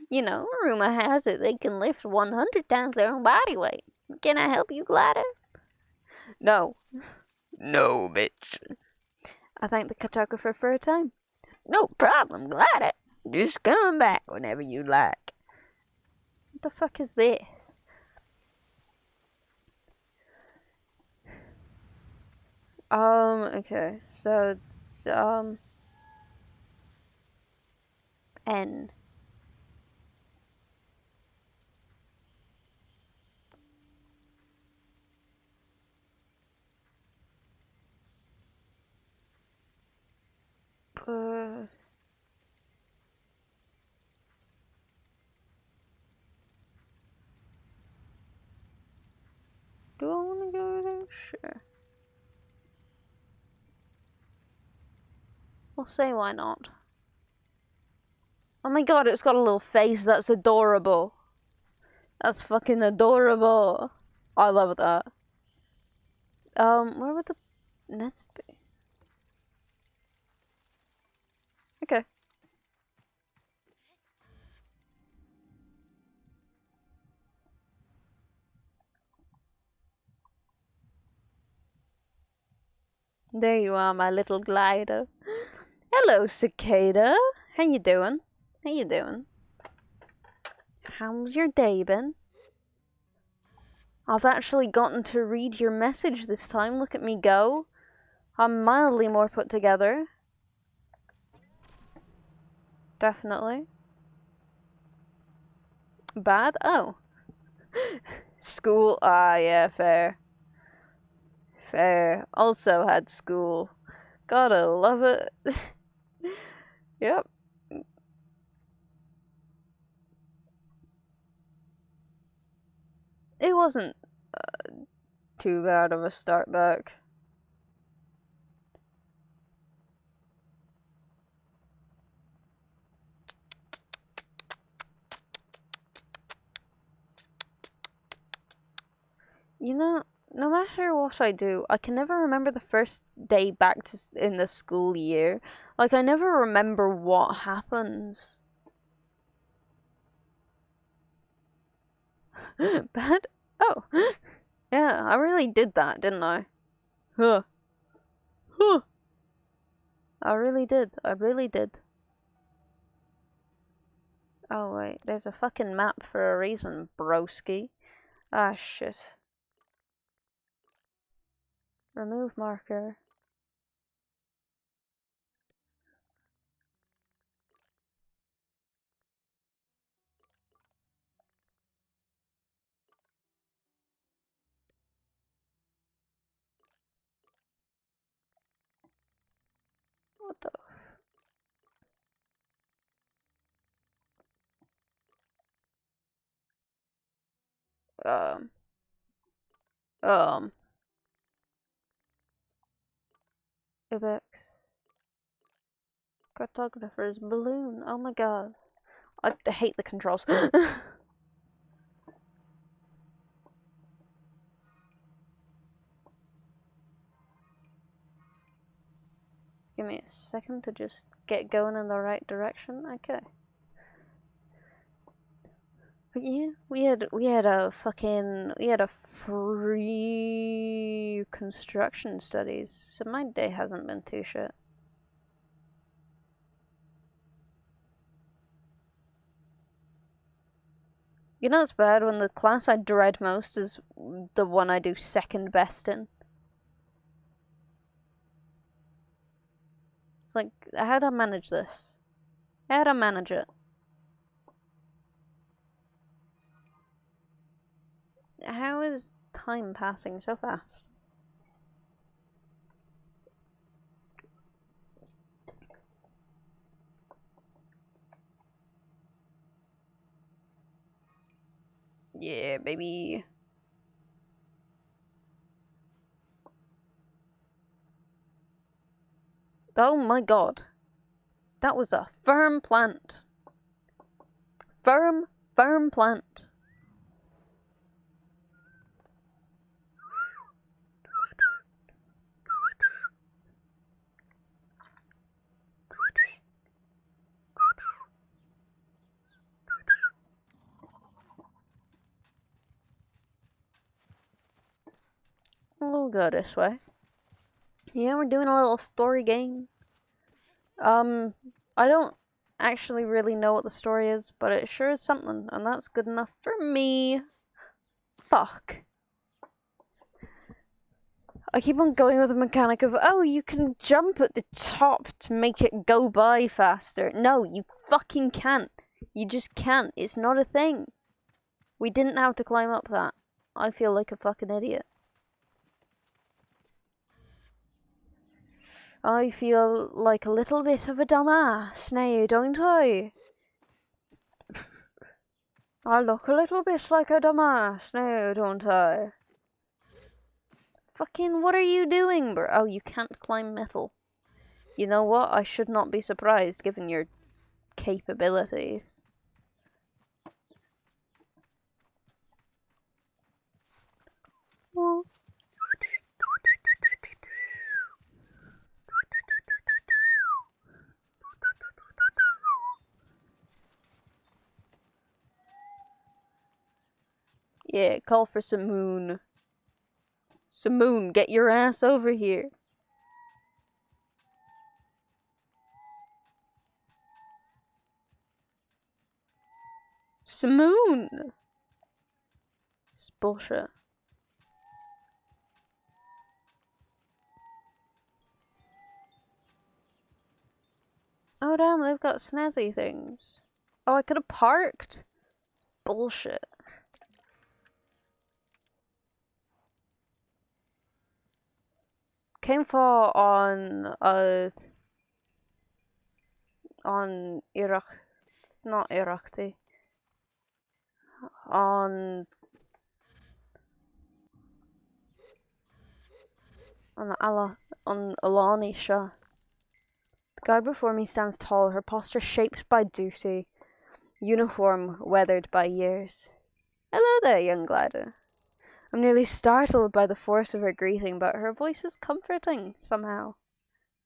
Speaker 3: You know, rumor has it they can lift 100 times their own body weight. Can I help you, Glider?
Speaker 1: No.
Speaker 2: No, bitch.
Speaker 1: I thank the cartographer for her time.
Speaker 2: No problem, Glider. Just come back whenever you like.
Speaker 1: What the fuck is this? Okay, so it's, N. Do I want to go there? Sure. We'll say why not. Oh my god, it's got a little face. That's adorable. That's fucking adorable. I love that. Where would the nest be? Okay. There you are, my little glider. Hello, cicada. How you doing? How you doing? How's your day been? I've actually gotten to read your message this time. Look at me go. I'm mildly more put together. Definitely. Bad? Oh. School? Ah, yeah, fair. Fair. Also had school. Gotta love it. Yep. It wasn't too bad of a start back. You know, no matter what I do, I can never remember the first day back in the school year. Like, I never remember what happens. Bad? Oh. Yeah, I really did that, didn't I? Huh. Huh. I really did. I really did. Oh, wait. There's a fucking map for a reason, broski. Ah, shit. Remove marker. What the? Um. Um. Ibex. Cartographer's balloon. Oh my god. I hate the controls. Give me a second to just get going in the right direction. Okay. But yeah, we had a free construction studies, so my day hasn't been too shit. You know it's bad when the class I dread most is the one I do second best in. It's like, how'd I manage this? How'd I manage it? How is time passing so fast? Yeah, baby. Oh my god. That was a firm plant. Firm plant. We'll go this way. Yeah, we're doing a little story game. I don't actually really know what the story is, but it sure is something, and that's good enough for me. Fuck. I keep on going with the mechanic of, oh, you can jump at the top to make it go by faster. No, you fucking can't. You just can't. It's not a thing. We didn't have to climb up that. I feel like a fucking idiot. I feel like a little bit of a dumbass now, don't I? I look a little bit like a dumbass now, don't I? Fucking, what are you doing, bro? Oh, you can't climb metal. You know what? I should not be surprised given your capabilities. Well, yeah, call for some moon. Some moon, get your ass over here. Some moon. It's bullshit. Oh damn, they've got snazzy things. Oh, I could have parked? Bullshit. Came for on Iraq, not Iraqti, on Alani Shah. The guard before me stands tall, her posture shaped by duty, uniform weathered by years. Hello there, young glider. I'm nearly startled by the force of her greeting, but her voice is comforting, somehow.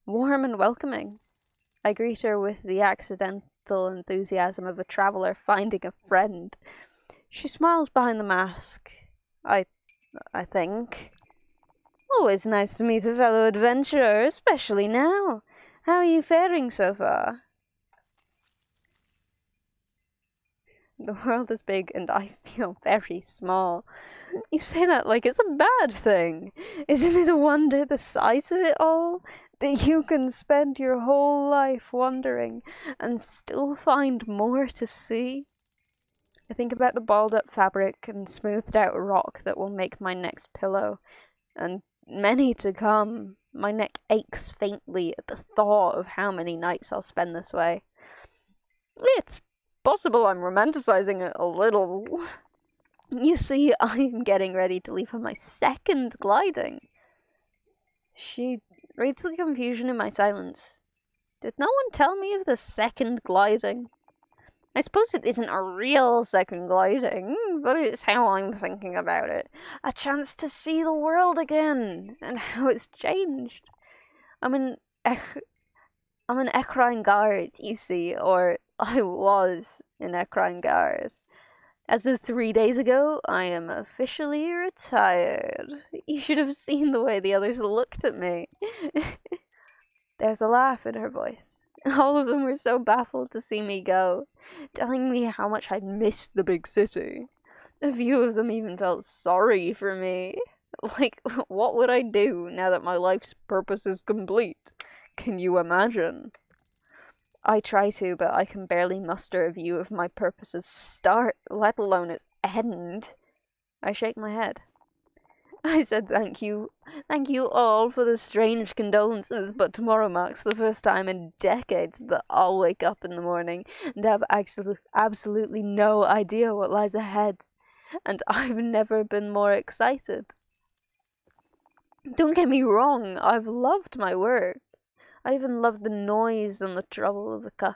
Speaker 1: Warm and welcoming. I greet her with the accidental enthusiasm of a traveller finding a friend. She smiles behind the mask. I think. Always nice to meet a fellow adventurer, especially now. How are you faring so far? The world is big and I feel very small. You say that like it's a bad thing. Isn't it a wonder the size of it all? That you can spend your whole life wandering and still find more to see? I think about the balled up fabric and smoothed out rock that will make my next pillow, and many to come. My neck aches faintly at the thought of how many nights I'll spend this way. It's possible I'm romanticizing it a little. You see, I'm getting ready to leave for my second gliding. She reads the confusion in my silence. Did no one tell me of the second gliding? I suppose it isn't a real second gliding, but it's how I'm thinking about it. A chance to see the world again, and how it's changed. I'm an equine guard, you see, or I was an equine guard. As of 3 days ago, I am officially retired. You should have seen the way the others looked at me. There's a laugh in her voice. All of them were so baffled to see me go, telling me how much I'd missed the big city. A few of them even felt sorry for me. Like, what would I do now that my life's purpose is complete? Can you imagine? I try to, but I can barely muster a view of my purpose's start, let alone its end. I shake my head. I said thank you all for the strange condolences, but tomorrow marks the first time in decades that I'll wake up in the morning and have absolutely no idea what lies ahead, and I've never been more excited. Don't get me wrong, I've loved my work. I even love the noise and the trouble of the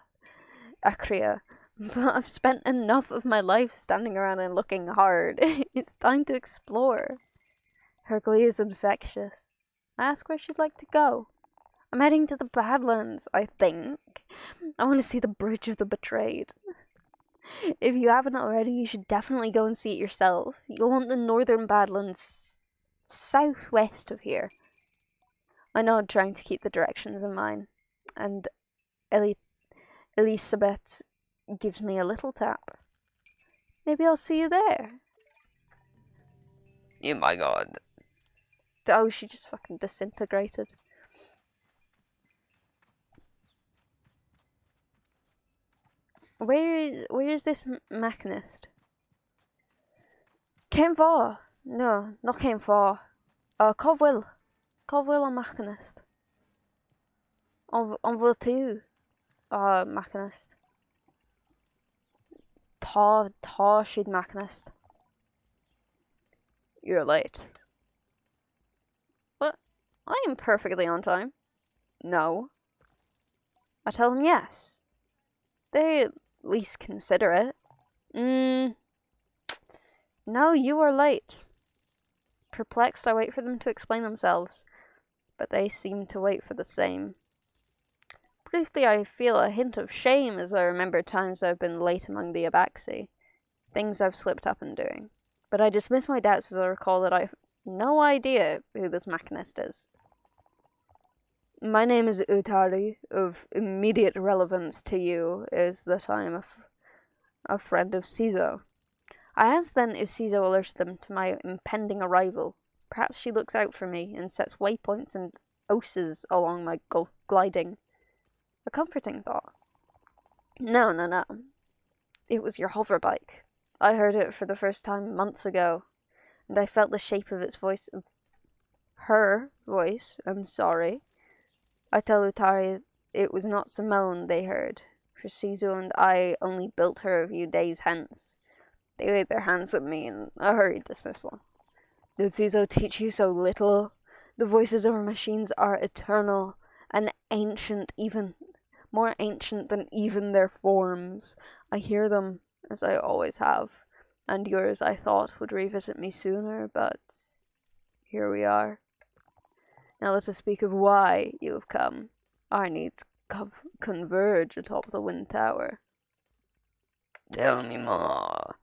Speaker 1: Akria. But I've spent enough of my life standing around and looking hard. It's time to explore. Her glee is infectious. I ask where she'd like to go. I'm heading to the Badlands, I think. I want to see the Bridge of the Betrayed. If you haven't already, you should definitely go and see it yourself. You'll want the northern Badlands southwest of here. I nod, trying to keep the directions in mind, and Elizabeth gives me a little tap. Maybe I'll see you there.
Speaker 2: Oh my god.
Speaker 1: Oh, she just fucking disintegrated. Where is this machinist? Came for? No, not came for. Covwell. Covwell and machinist. On veut tu? Machinist. Ta she'd machinist. You're late. What? I am perfectly on time. No. I tell them yes. They at least consider it. No, you are late. Perplexed, I wait for them to explain themselves, but they seem to wait for the same. Briefly, I feel a hint of shame as I remember times I've been late among the Abaxi, things I've slipped up in doing. But I dismiss my doubts as I recall that I've no idea who this machinist is. My name is Utari. Of immediate relevance to you is that I am a friend of Cizo. I ask then if Cizo alerts them to my impending arrival. Perhaps she looks out for me and sets waypoints and oses along my gliding. A comforting thought. No. It was your hover bike. I heard it for the first time months ago, and I felt the shape of its voice. Her voice, I'm sorry. I tell Utari it was not Simone they heard, for Cizo and I only built her a few days hence. They laid their hands on me in a hurried dismissal. Did Cizo teach you so little? The voices of our machines are eternal and ancient, even more ancient than even their forms. I hear them, as I always have, and yours I thought would revisit me sooner, but here we are. Now let us speak of why you have come. Our needs converge atop the wind tower.
Speaker 2: Tell me more.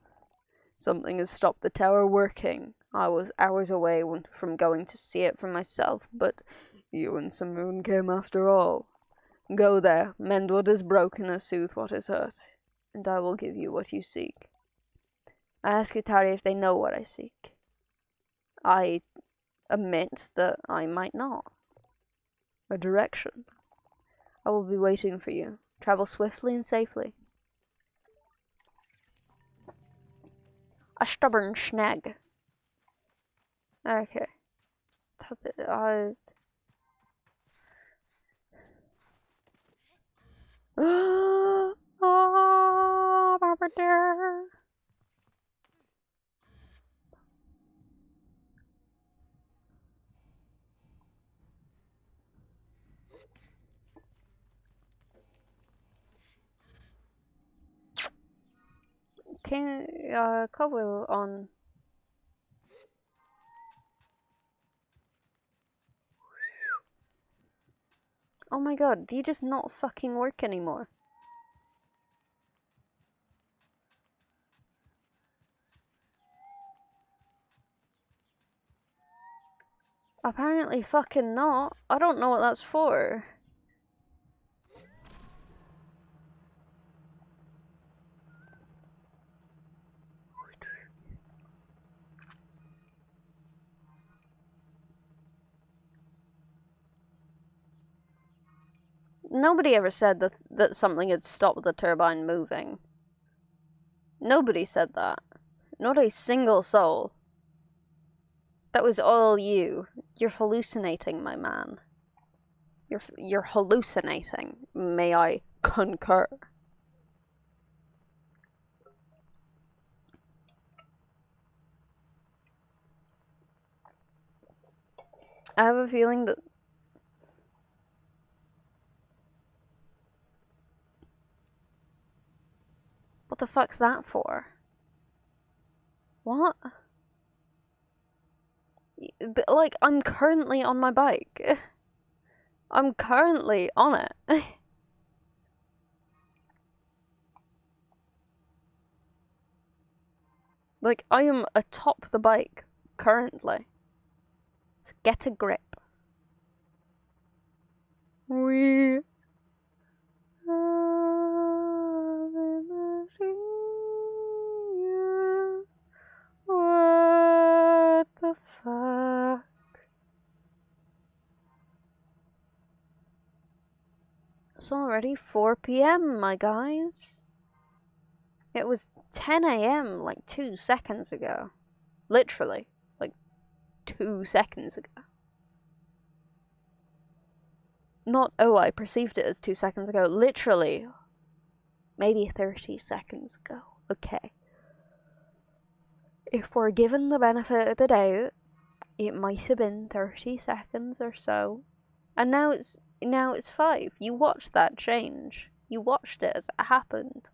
Speaker 1: Something has stopped the tower working. I was hours away from going to see it for myself, but you and Simoon came after all. Go there, mend what is broken and soothe what is hurt, and I will give you what you seek. I ask Utari if they know what I seek. I admit that I might not. A direction. I will be waiting for you. Travel swiftly and safely. A stubborn snag. Okay. Can Cobwell on. Oh my god, do you just not fucking work anymore? Apparently fucking not. I don't know what that's for. Nobody ever said that something had stopped the turbine moving. Nobody said that. Not a single soul. That was all you. You're hallucinating, my man. You're hallucinating. May I concur? I have a feeling that What the fuck's that for? What? Like, I'm currently on my bike. I'm currently on it. Like, I am atop the bike currently. So get a grip. We what the fuck? It's already 4 p.m., my guys. It was 10 a.m. like 2 seconds ago. Literally, like 2 seconds ago. Not, oh, I perceived it as 2 seconds ago. Literally, maybe 30 seconds ago. Okay. If we're given the benefit of the doubt, it might have been 30 seconds or so. And now it's 5. You watched that change. You watched it as it happened.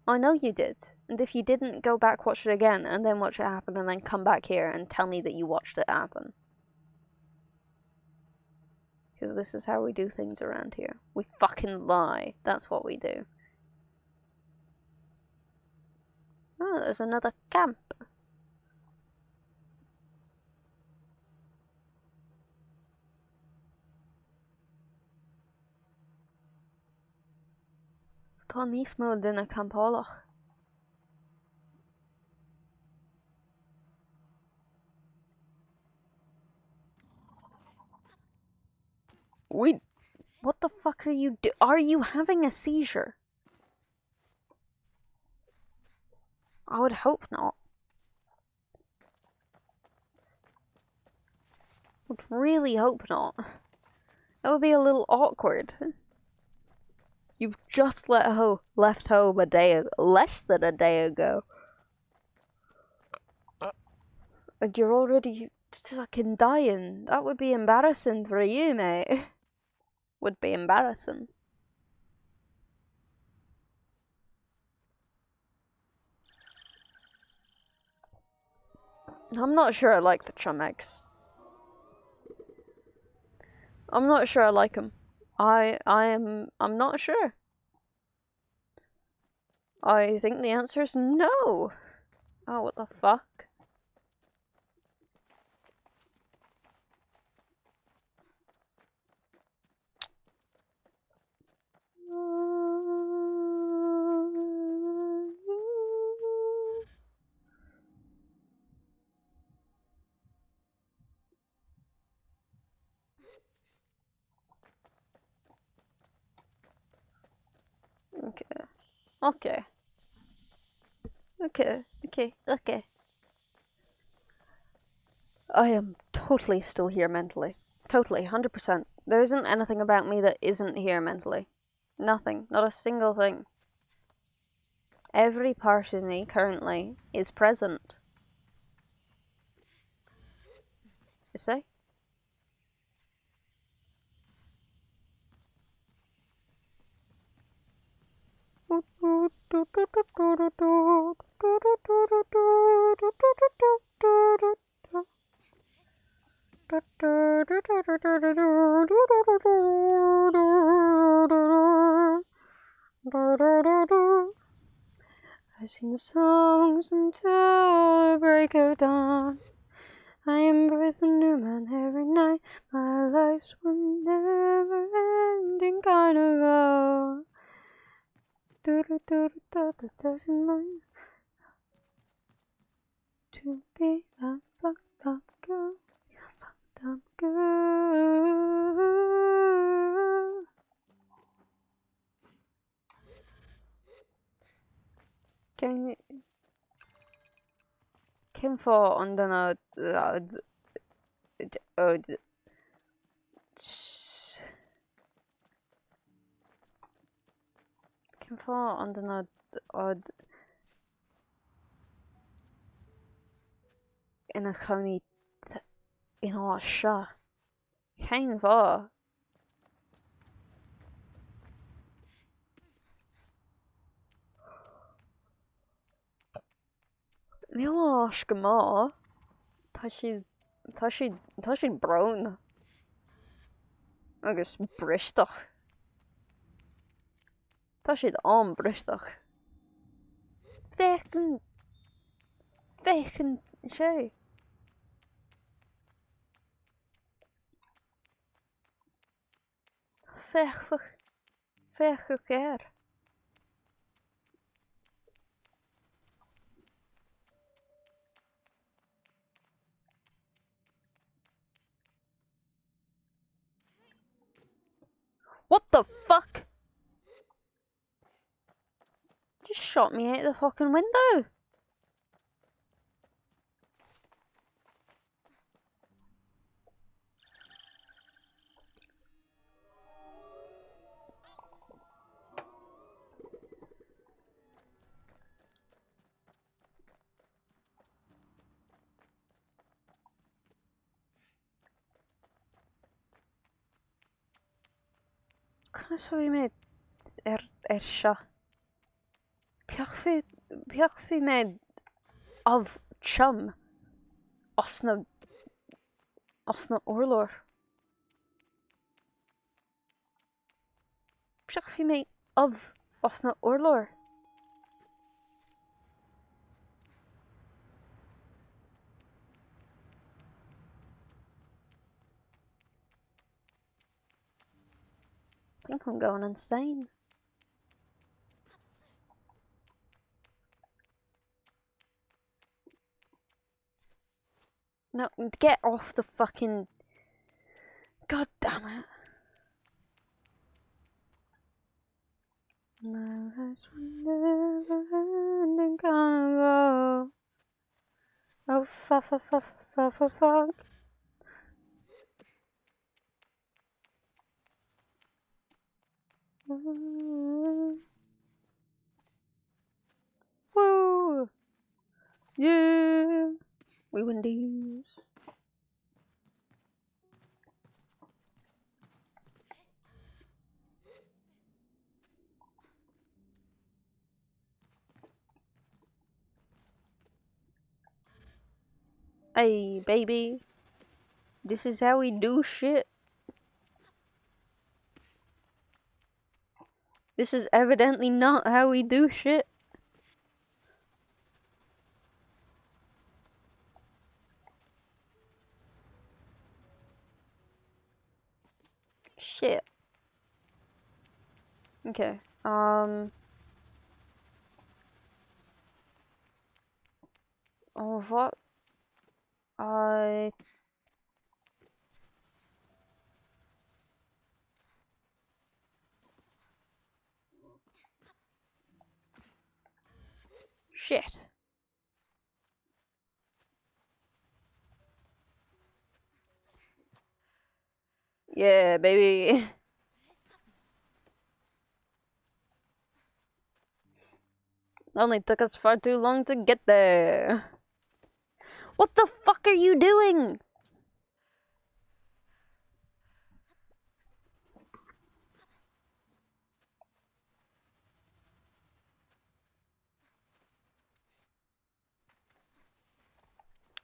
Speaker 1: I know you did. And if you didn't, go back, watch it again, and then watch it happen, and then come back here and tell me that you watched it happen. Because this is how we do things around here. We fucking lie. That's what we do. Oh, there's another camp. Tá nísmó duine campálach. Wait, what the fuck are you do? Are you having a seizure? I would hope not. I would really hope not. That would be a little awkward. You've just left home less than a day ago. And you're already fucking dying. That would be embarrassing for you, mate. Would be embarrassing. I'm not sure I like the chum eggs. I'm not sure I like them. I'm not sure. I think the answer is no. Oh, what the fuck? Okay. Okay. I am totally still here mentally. Totally, 100%. There isn't anything about me that isn't here mentally. Nothing. Not a single thing. Every part of me currently is present. You see? I sing songs until the break of dawn. I embrace a new man every night. My life's one never-ending carnival. To be a fucked up girl, fucked up girl. Kan få åndarna kan få åndarna ina county in a shot. Kan få. Níl as go má. Tá si brown. Agus bristach. Tá siad an bristach. Fecin sé. Fech géir. What the fuck? Just shot me out the fucking window. Can I made seo? Peach fi made of chum os na orlor. Peach fi made of os na orlor. I think I'm going insane. No, get off the fucking... God damn it. No, that's never ending convo. Oh, fuck. Woo! Yeah! We win these. Hey, baby. This is how we do shit. This is evidently not how we do shit. Shit. Okay. Oh, what? Shit. Yeah, baby. Only took us far too long to get there. What the fuck are you doing?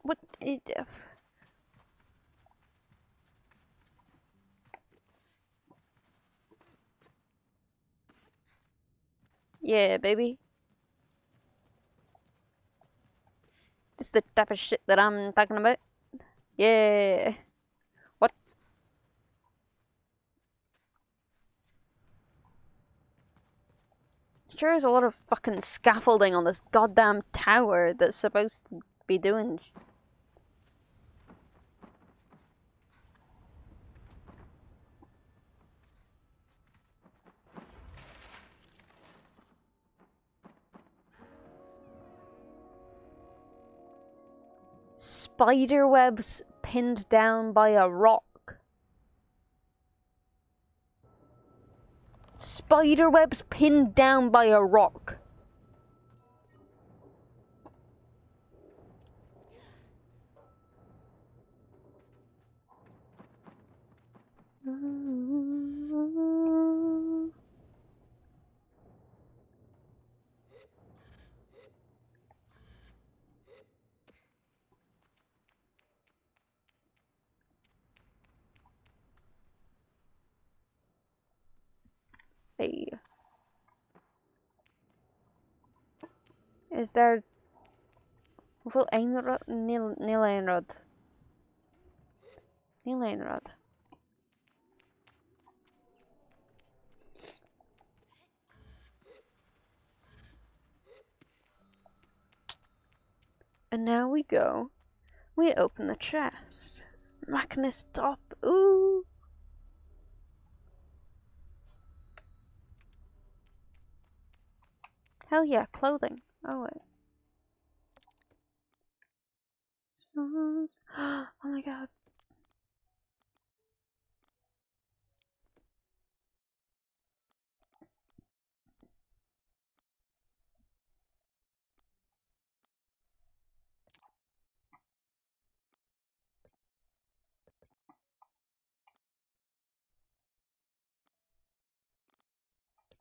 Speaker 1: What? Yeah, baby. This is the type of shit that I'm talking about. Yeah. What? Sure is a lot of fucking scaffolding on this goddamn tower that's supposed to be doing. Spider webs pinned down by a rock. Spider webs pinned down by a rock.
Speaker 3: Hey. Is there... Hoeveel Einrad? Nil Einrad. Nil Einrad. And now we go. We open the chest. Machinist top. Ooh. Hell yeah, clothing. Oh wait. Oh my god.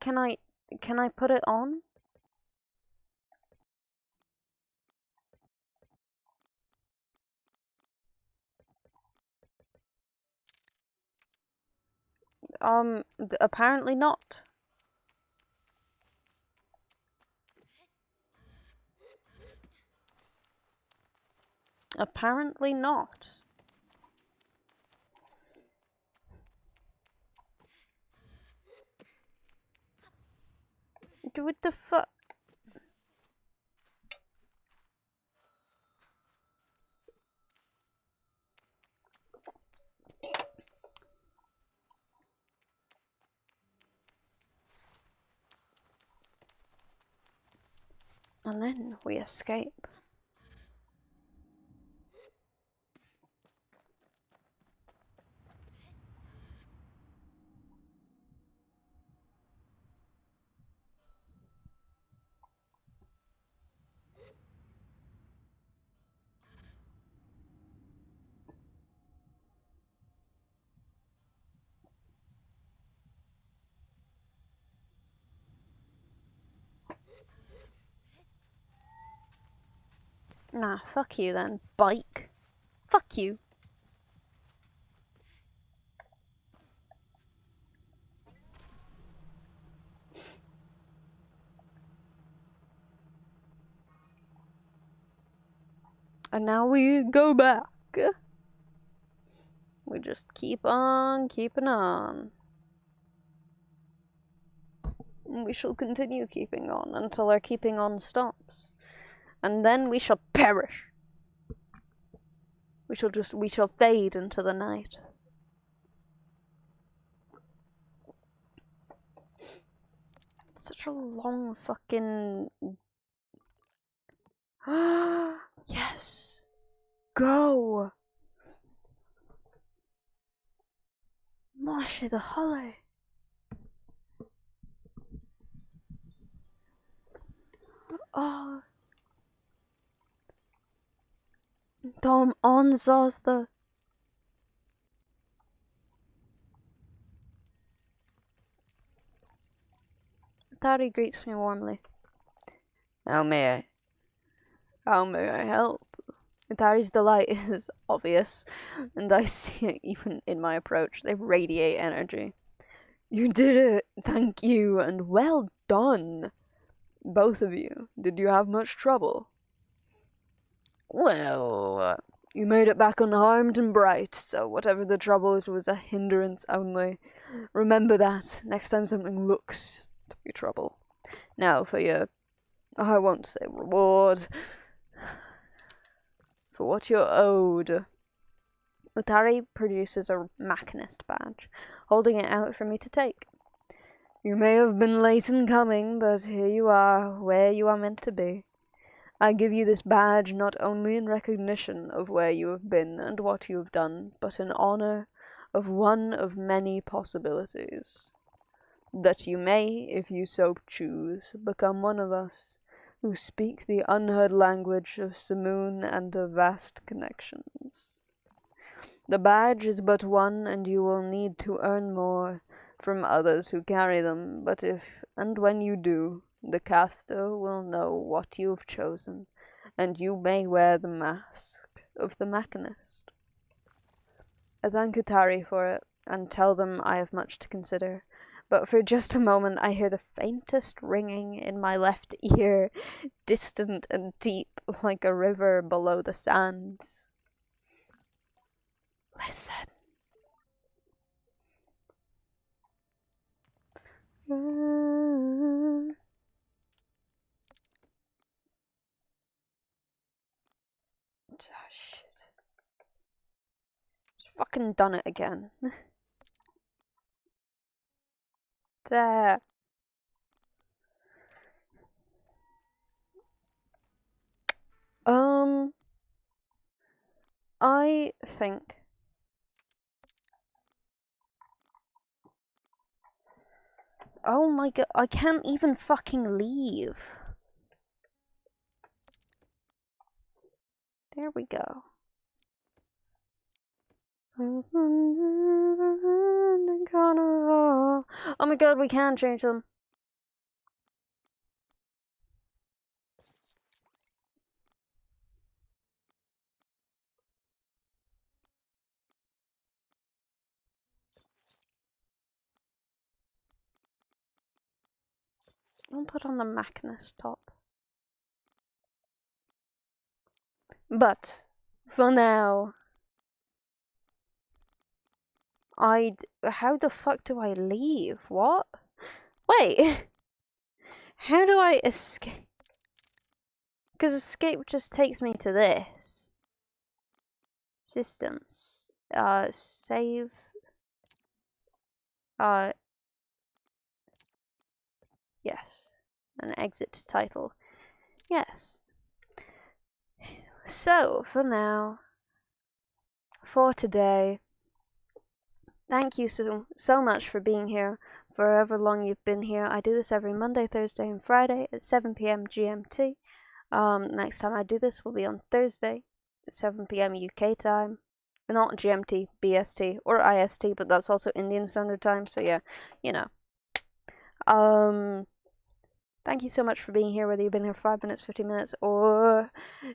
Speaker 3: Can I put it on? Apparently not. Apparently not. What the fuck? And then we escape. Nah, fuck you then, bike. Fuck you. And now we go back. We just keep on keeping on. We shall continue keeping on until our keeping on stops. And then we shall perish. We shall fade into the night. Such a long fucking... Yes! Go! Marsha the Hollow. Oh. Dom onzazda. Daddy greets me warmly.
Speaker 2: How may I?
Speaker 1: How may I help? Daddy's delight is obvious, and I see it even in my approach. They radiate energy. You did it! Thank you, and well done! Both of you. Did you have much trouble?
Speaker 2: Well,
Speaker 1: You made it back unharmed and bright, so whatever the trouble, it was a hindrance only. Remember that next time something looks to be trouble. Now for your, I won't say reward, for what you're owed. Utari produces a machinist badge, holding it out for me to take. You may have been late in coming, but here you are, where you are meant to be. I give you this badge not only in recognition of where you have been and what you have done, but in honor of one of many possibilities. That you may, if you so choose, become one of us, who speak the unheard language of Simoon and the vast connections. The badge is but one, and you will need to earn more from others who carry them, but if and when you do, the caster will know what you have chosen, and you may wear the mask of the machinist. I thank Utari for it, and tell them I have much to consider.
Speaker 3: but for just a moment I hear the faintest ringing in my left ear, distant and deep like a river below the sands. Listen. Oh, shit. Just fucking done it again. There. I think oh my god, I can't even fucking leave. There we go. Oh my god, we can change them. I'll put on the Macness top. But for now, how the fuck do I leave? What? Wait. How do I escape? Because escape just takes me to this. Systems. Save. Yes. An exit title. Yes. So, for now, for today, thank you so much for being here for however long you've been here. I do this every Monday, Thursday, and Friday at 7 p.m. GMT. Next time I do this will be on Thursday at 7 p.m. UK time. Not GMT, BST, or IST, but that's also Indian Standard Time, so yeah, you know. Thank you so much for being here, whether you've been here 5 minutes, 50 minutes, or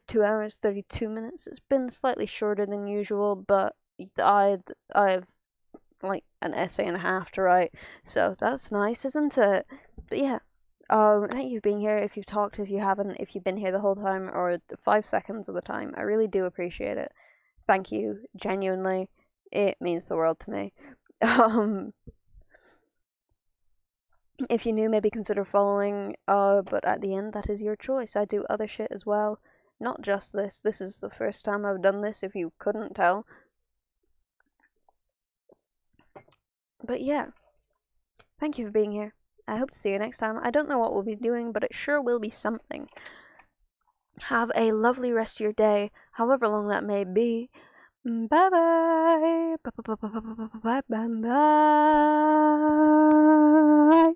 Speaker 3: 2 hours, 32 minutes. It's been slightly shorter than usual, but I've like an essay and a half to write, so that's nice, isn't it? But yeah, thank you for being here. If you've talked, if you haven't, if you've been here the whole time, or 5 seconds of the time, I really do appreciate it. Thank you, genuinely. It means the world to me. If you're new, maybe consider following, but at the end, that is your choice. I do other shit as well, not just this. This is the first time I've done this, if you couldn't tell. But yeah, thank you for being here. I hope to see you next time. I don't know what we'll be doing, but it sure will be something. Have a lovely rest of your day, however long that may be. Bye bye. Bye bye bye bye bye bye bye bye.